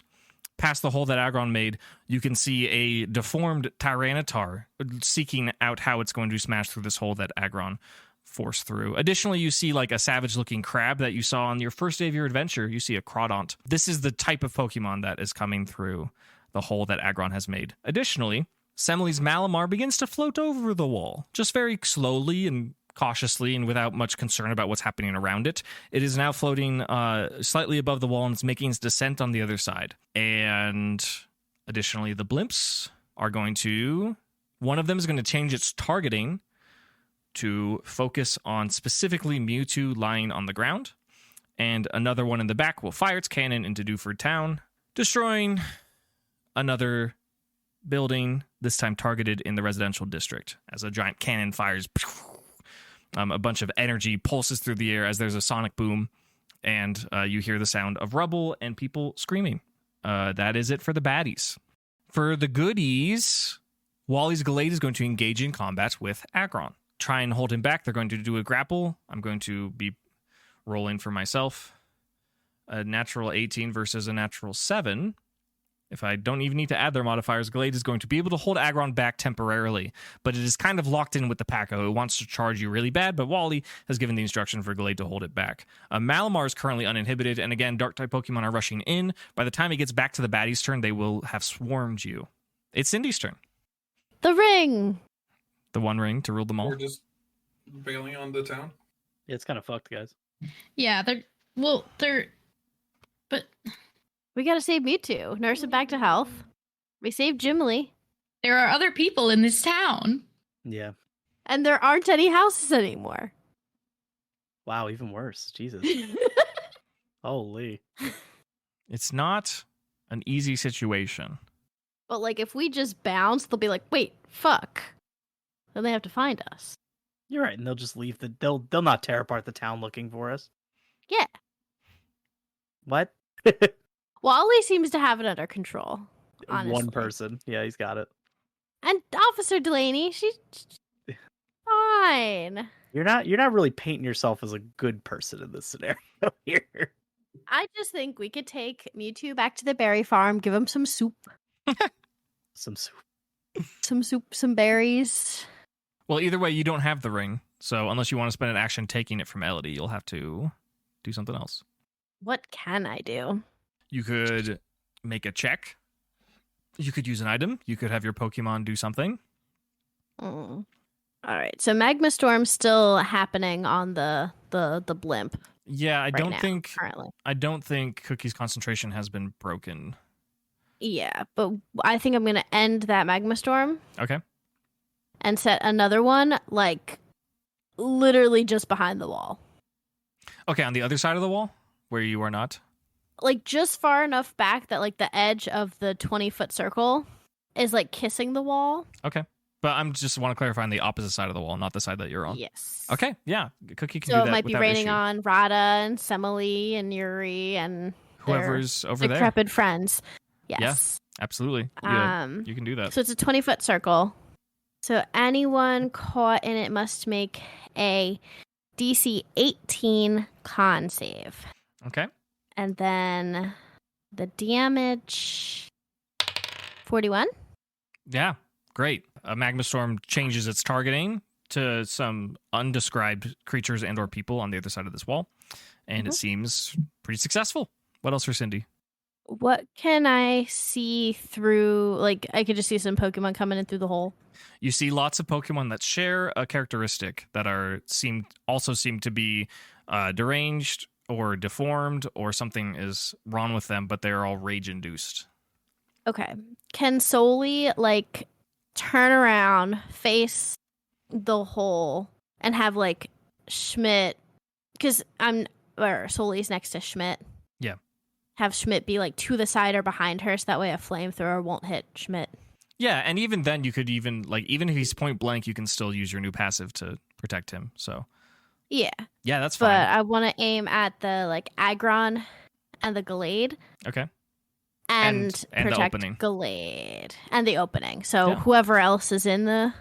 past the hole that Agron made, you can see a deformed Tyranitar seeking out how it's going to smash through this hole that Agron forced through. Additionally, you see like a savage-looking crab that you saw on your first day of your adventure. You see a Crawdont. This is the type of Pokemon that is coming through the hole that Agron has made. Additionally, Semele's Malamar begins to float over the wall, just very slowly and cautiously and without much concern about what's happening around it. It is now floating slightly above the wall and it's making its descent on the other side. And additionally, the blimps are going to... One of them is going to change its targeting to focus on specifically Mewtwo lying on the ground. And another one in the back will fire its cannon into Dewford Town, destroying another building, this time targeted in the residential district, as a giant cannon fires. A bunch of energy pulses through the air as there's a sonic boom, and you hear the sound of rubble and people screaming. That is it for the baddies. For the goodies, Wally's Glade is going to engage in combat with Agron. Try and hold him back. They're going to do a grapple. I'm going to be rolling for myself. A natural 18 versus a natural 7. If I don't even need to add their modifiers, Glade is going to be able to hold Agron back temporarily, but it is kind of locked in with the Packo. It wants to charge you really bad, but Wally has given the instruction for Glade to hold it back. Malamar is currently uninhibited, and again, Dark-type Pokemon are rushing in. By the time he gets back to the baddie's turn, they will have swarmed you. It's Cindy's turn. The ring. The one ring to rule them all. We're just bailing on the town. Yeah, it's kind of fucked, guys. Yeah, but We gotta save Mewtwo. Nurse him back to health. We saved Jimly. there are other people in this town. Yeah. And there aren't any houses anymore. Wow, even worse. Jesus. Holy. It's not an easy situation. But like if we just bounce, they'll be like, wait, fuck. Then they have to find us. You're right, and they'll just leave they'll not tear apart the town looking for us. Yeah. What? Wally seems to have it under control. Honestly. One person. Yeah, he's got it. And Officer Delaney, she's fine. You're not really painting yourself as a good person in this scenario here. I just think we could take Mewtwo back to the berry farm, give him some soup. Some soup. Some soup, some berries. Well, either way, you don't have the ring, so unless you want to spend an action taking it from Elodie, you'll have to do something else. What can I do? You could make a check. You could use an item. You could have your Pokemon do something. All right, so Magma Storm's still happening on the blimp. Yeah, I don't now, think currently. I don't think Cookie's concentration has been broken. Yeah, but I think I'm gonna end that Magma Storm Okay. and set another one like literally just behind the wall. Okay, on the other side of the wall, where you are not. Like just far enough back that like the edge of the 20-foot circle is like kissing the wall. Okay. But I'm just want to clarify on the opposite side of the wall, not the side that you're on. Yes. Okay, yeah. Cookie can So do it that might be without raining issue. on Rada and Semele and Yuri and Whoever's over there. decrepit friends. Yes. Absolutely. Yeah, you can do that. So it's a 20-foot circle. So anyone caught in it must make a DC 18 con save. Okay. And then the damage 41. Yeah, great. A Magma Storm changes its targeting to some undescribed creatures and or people on the other side of this wall. And it seems pretty successful. What else for Cindy? What can I see through? Like, I could just see some Pokemon coming in through the hole. You see lots of Pokemon that share a characteristic that seem to be deranged or deformed or something is wrong with them, but they're all rage-induced. Okay. Can Soli, like, turn around, face the hole, and have, like, Schmidt... Because Soli's next to Schmidt. Yeah. Have Schmidt be, like, to the side or behind her, so that way a flamethrower won't hit Schmidt. Yeah, and even then, you could even if he's point blank, you can still use your new passive to protect him, so... Yeah. Yeah, that's fine. But I want to aim at the, like, Agron and the Glade. Okay. And protect the opening. Glade. And the opening. So Yeah. whoever else is in the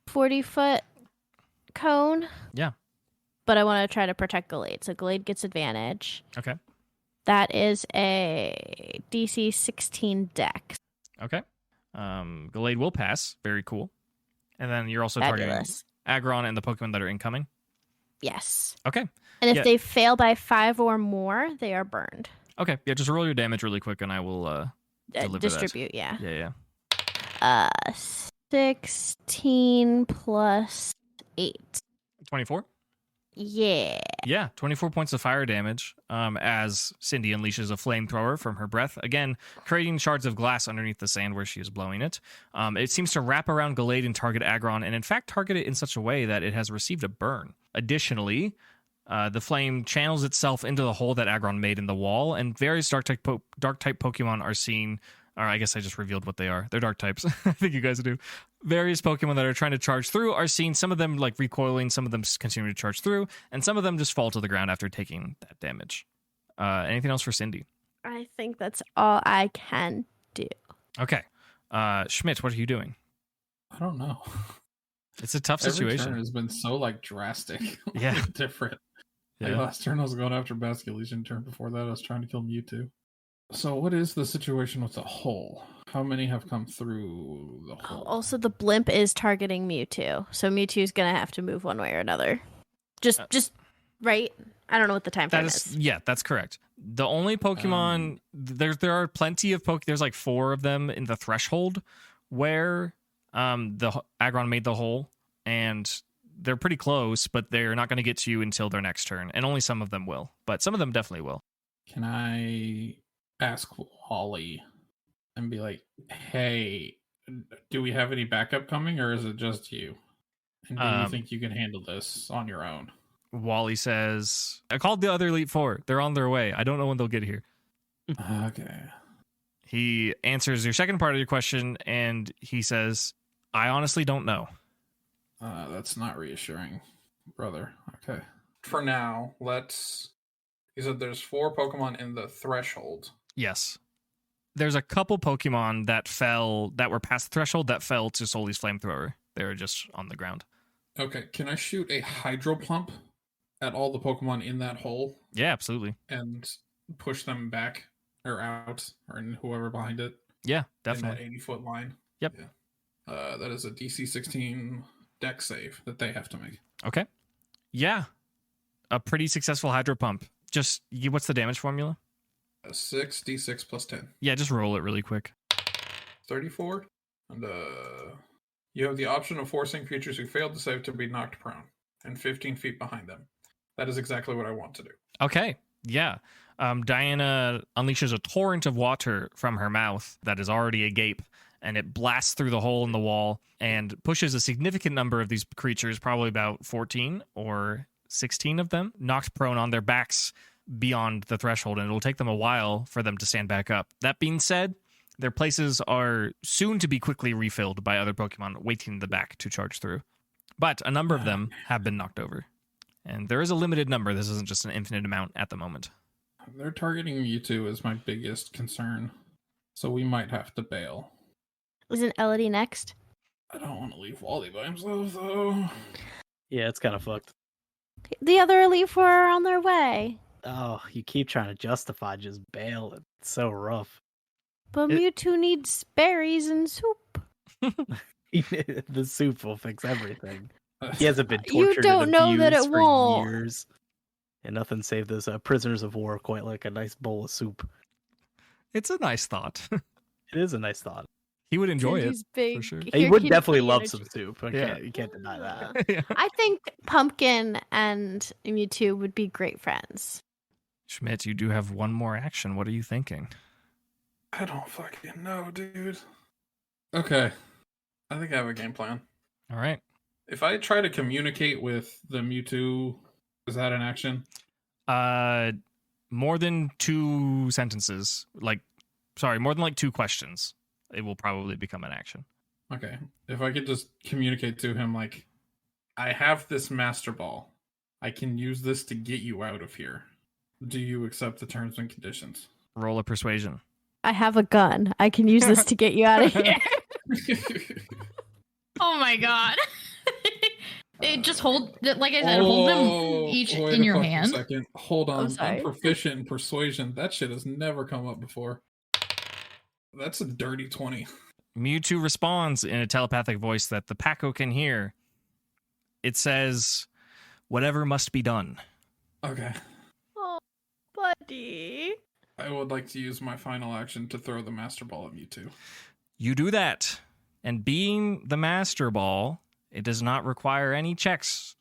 40-foot cone. Yeah. But I want to try to protect Glade. So Glade gets advantage. Okay. That is a DC 16 dex. Okay. Glade will pass. Very cool. And then you're also Fabulous. targeting Agron and the Pokemon that are incoming. Yes. Okay. And if they fail by 5 or more, they are burned. Okay. Yeah, just roll your damage really quick and I will deliver Distribute, that. yeah. Yeah. 16 plus 8. 24? Yeah. Yeah, 24 points of fire damage as Cindy unleashes a flamethrower from her breath, again, creating shards of glass underneath the sand where she is blowing it. It seems to wrap around Glade and target Agron, and in fact target it in such a way that it has received a burn. Additionally, the flame channels itself into the hole that Agron made in the wall, and various dark-type Pokemon are seen... Or I guess I just revealed what they are. They're dark types. I think you guys do. Various Pokemon that are trying to charge through are seen, some of them like recoiling, some of them continuing to charge through, and some of them just fall to the ground after taking that damage. Anything else for Cindy? I think that's all I can do. Okay. Schmidt, what are you doing? I don't know. It's a tough Every situation. turn has been so like drastic. Yeah. Different. Yeah. Like last turn I was going after Basculation. Turn before that I was trying to kill Mewtwo. So what is the situation with the hole? How many have come through the hole? Also, the blimp is targeting Mewtwo, so Mewtwo's gonna have to move one way or another. Just right. I don't know what the time frame is. Yeah, that's correct. The only Pokemon there are plenty of There's like 4 of them in the threshold where the Aggron made the hole, and they're pretty close, but they're not going to get to you until their next turn, and only some of them will. But some of them definitely will. Can I ask Wally and be like, "Hey, do we have any backup coming, or is it just you? And do you think you can handle this on your own?" Wally says, "I called the other Elite Four. They're on their way. I don't know when they'll get here." Okay. He answers your second part of your question, and he says, "I honestly don't know." That's not reassuring, brother. Okay. For now, you said there's 4 Pokemon in the threshold. Yes. There's a couple Pokemon that were past the threshold that fell to Soli's Flamethrower. They were just on the ground. Okay, can I shoot a Hydro Pump at all the Pokemon in that hole? Yeah, absolutely. And push them back or out, or in whoever behind it? Yeah, definitely. In that 80-foot line? Yep. Yeah. That is a DC 16 dex save that they have to make. Okay. Yeah. A pretty successful Hydro Pump. Just, what's the damage formula? 6d6 plus 10. Yeah, just roll it really quick. 34. And you have the option of forcing creatures who failed to save to be knocked prone and 15 feet behind them. That is exactly what I want to do. Okay. Yeah. Diana unleashes a torrent of water from her mouth that is already agape, and it blasts through the hole in the wall and pushes a significant number of these creatures, probably about 14 or 16 of them, knocked prone on their backs beyond the threshold, and it'll take them a while for them to stand back up. That being said, their places are soon to be quickly refilled by other Pokemon waiting in the back to charge through. But a number of them have been knocked over. And there is a limited number. This isn't just an infinite amount at the moment. They're targeting Mewtwo is my biggest concern. So we might have to bail. Isn't Elodie next? I don't want to leave Wally by himself, though. Yeah, it's kind of fucked. The other Elite Four are on their way. Oh, you keep trying to justify just bail. It's so rough. But Mewtwo needs berries and soup. The soup will fix everything. He hasn't been tortured You don't and know that abused it for won't. years. And nothing saved those prisoners of war quite like a nice bowl of soup. It's a nice thought. It is a nice thought. He would enjoy it, He's big. for sure. He Here, would keep definitely the love energy. some soup. Yeah. You can't deny that. Yeah. I think Pumpkin and Mewtwo would be great friends. Schmidt, you do have one more action. What are you thinking? I don't fucking know, dude. Okay. I think I have a game plan. All right. If I try to communicate with the Mewtwo, is that an action? More than 2 sentences. More than 2 questions. It will probably become an action. Okay. If I could just communicate to him, like, I have this Master Ball. I can use this to get you out of here. Do you accept the terms and conditions? Roll a persuasion. I have a gun. I can use this to get you out of here. Oh my god. Just hold, like I said, hold them each in your hand. Second. Hold on. sorry. I'm proficient in persuasion. That shit has never come up before. That's a dirty 20. Mewtwo responds in a telepathic voice that the Packo can hear. It says, "Whatever must be done." Okay. Oh, buddy. I would like to use my final action to throw the Master Ball at Mewtwo. You do that. And being the Master Ball, it does not require any checks,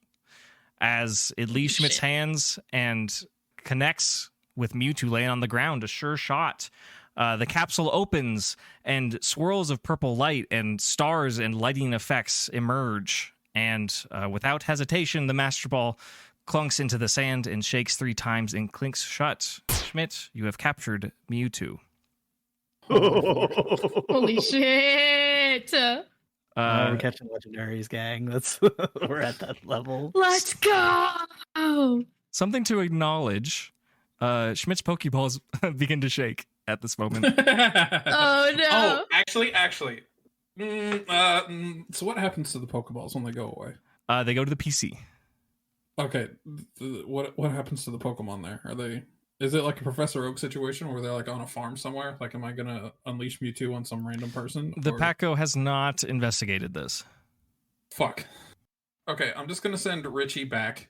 as it leaves Schmidt's hands and connects with Mewtwo laying on the ground. A sure shot. The capsule opens, and swirls of purple light and stars and lighting effects emerge. And without hesitation, the Master Ball clunks into the sand and shakes 3 times and clinks shut. Schmidt, you have captured Mewtwo. Holy shit. We're catching legendaries, gang. We're at that level. Let's go. Something to acknowledge. Schmidt's Pokeballs begin to shake at this moment. Oh no. Oh, actually. So what happens to the Pokeballs when they go away? They go to the PC. Okay, what happens to the Pokemon there? Is it like a Professor Oak situation where they're like on a farm somewhere? Like, am I gonna unleash Mewtwo on some random person? The Packo has not investigated this. Fuck. Okay, I'm just gonna send Richie back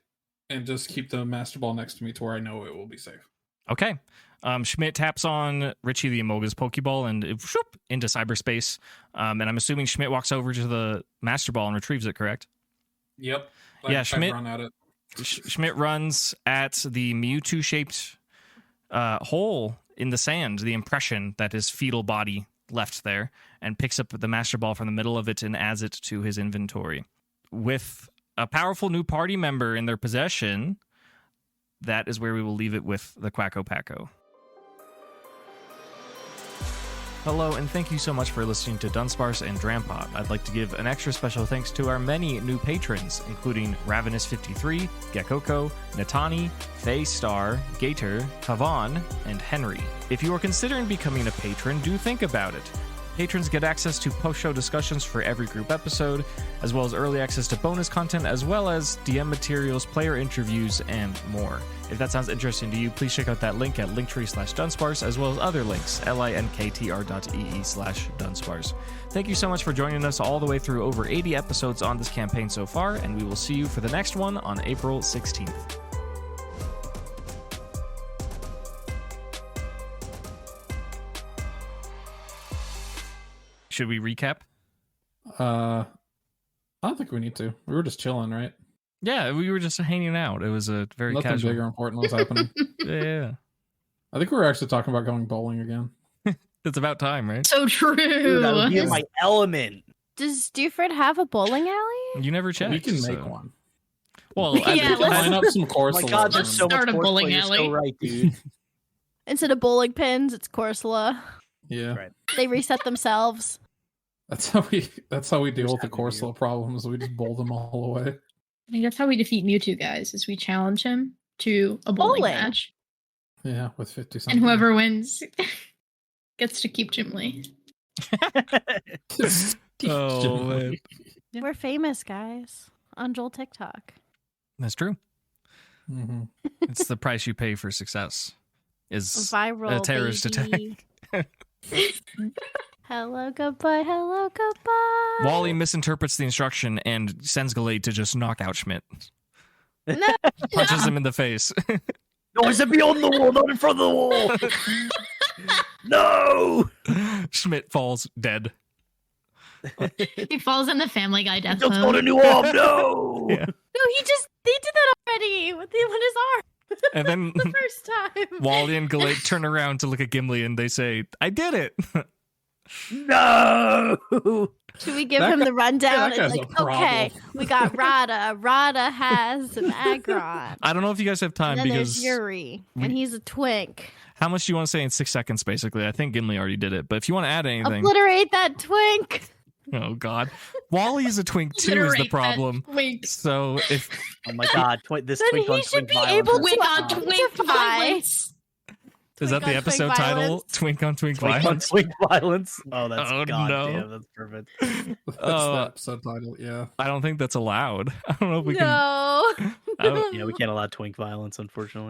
and just keep the Master Ball next to me to where I know it will be safe. Okay. Schmidt taps on Richie the Amoga's Pokeball and whoop, into cyberspace. And I'm assuming Schmidt walks over to the Master Ball and retrieves it, correct? Yep. Schmidt run at it. Schmidt runs at the Mewtwo-shaped hole in the sand, the impression that his fetal body left there, and picks up the Master Ball from the middle of it and adds it to his inventory. With a powerful new party member in their possession, that is where we will leave it with the Quacko Packo. Hello, and thank you so much for listening to Dunsparce and Drampa. I'd like to give an extra special thanks to our many new patrons, including Ravenous53, Gekoko, Natani, Faye Star, Gator, Kavan, and Henry. If you are considering becoming a patron, do think about it. Patrons get access to post-show discussions for every group episode, as well as early access to bonus content, as well as DM materials, player interviews, and more. If that sounds interesting to you, please check out that link at linktree/Dunsparce, as well as other links, linktr.ee/Dunsparce. Thank you so much for joining us all the way through over 80 episodes on this campaign so far, and we will see you for the next one on April 16th. Should we recap? I don't think we need to. We were just chilling, right? Yeah, we were just hanging out. It was a very Nothing casual. big or important was happening. Yeah. I think we were actually talking about going bowling again. It's about time, right? So true. Dude, that would be in my element. Does Dewford have a bowling alley? You never checked. We can make so- one. Well, Yeah, I Line up some course. Oh my god, there's Let's so much start a horseplay, bowling you're so alley. right, dude. Instead of bowling pins, it's Corsola. Yeah, Right. They reset themselves. that's how we deal with the happy to Corsola problems. We just bowl them all away. I think that's how we defeat Mewtwo, guys, is we challenge him to a bowling Bowling. match. Yeah, with 50 something. And whoever wins gets to keep Gimli. Oh, man. Yeah. We're famous, guys, on Joel TikTok. That's true. Mm-hmm. It's the price you pay for success. Is Viral, a terrorist baby. Hello, goodbye. Hello, goodbye. Wally misinterprets the instruction and sends Galate to just knock out Schmidt. No. Punches him in the face. No, I said beyond the wall, not in front of the wall. No. Schmidt falls dead. He falls in the Family Guy death Just got a mode. new arm. No. Yeah. No, they did that already with his arm And then the first time. Wally and Galate turn around to look at Gimli and they say, I did it. No. Should we give That him the rundown? that guy's It's a like, okay, problem. we got Rada. Rada has an Aggron. I don't know if you guys have time And then because there's Yuri, we- and he's a twink. how much do you want to say in 6 seconds, basically? I think Gimli already did it. But if you want to add anything, Obliterate that twink. oh, God. Wally's a twink too is the Literate that problem. twink. So if Oh my god, this Then twink he on should twink be violence able is to Twink on wild. twink identify. violence. is that Twink the on twink episode title? violence. Twink on twink Twink on violence? twink violence. Oh, that's Oh, goddamn. no. That's perfect. That's Oh. the episode title. Yeah. I don't think that's allowed. I don't know if we No. can. I don't- Yeah, we can't allow twink violence, unfortunately.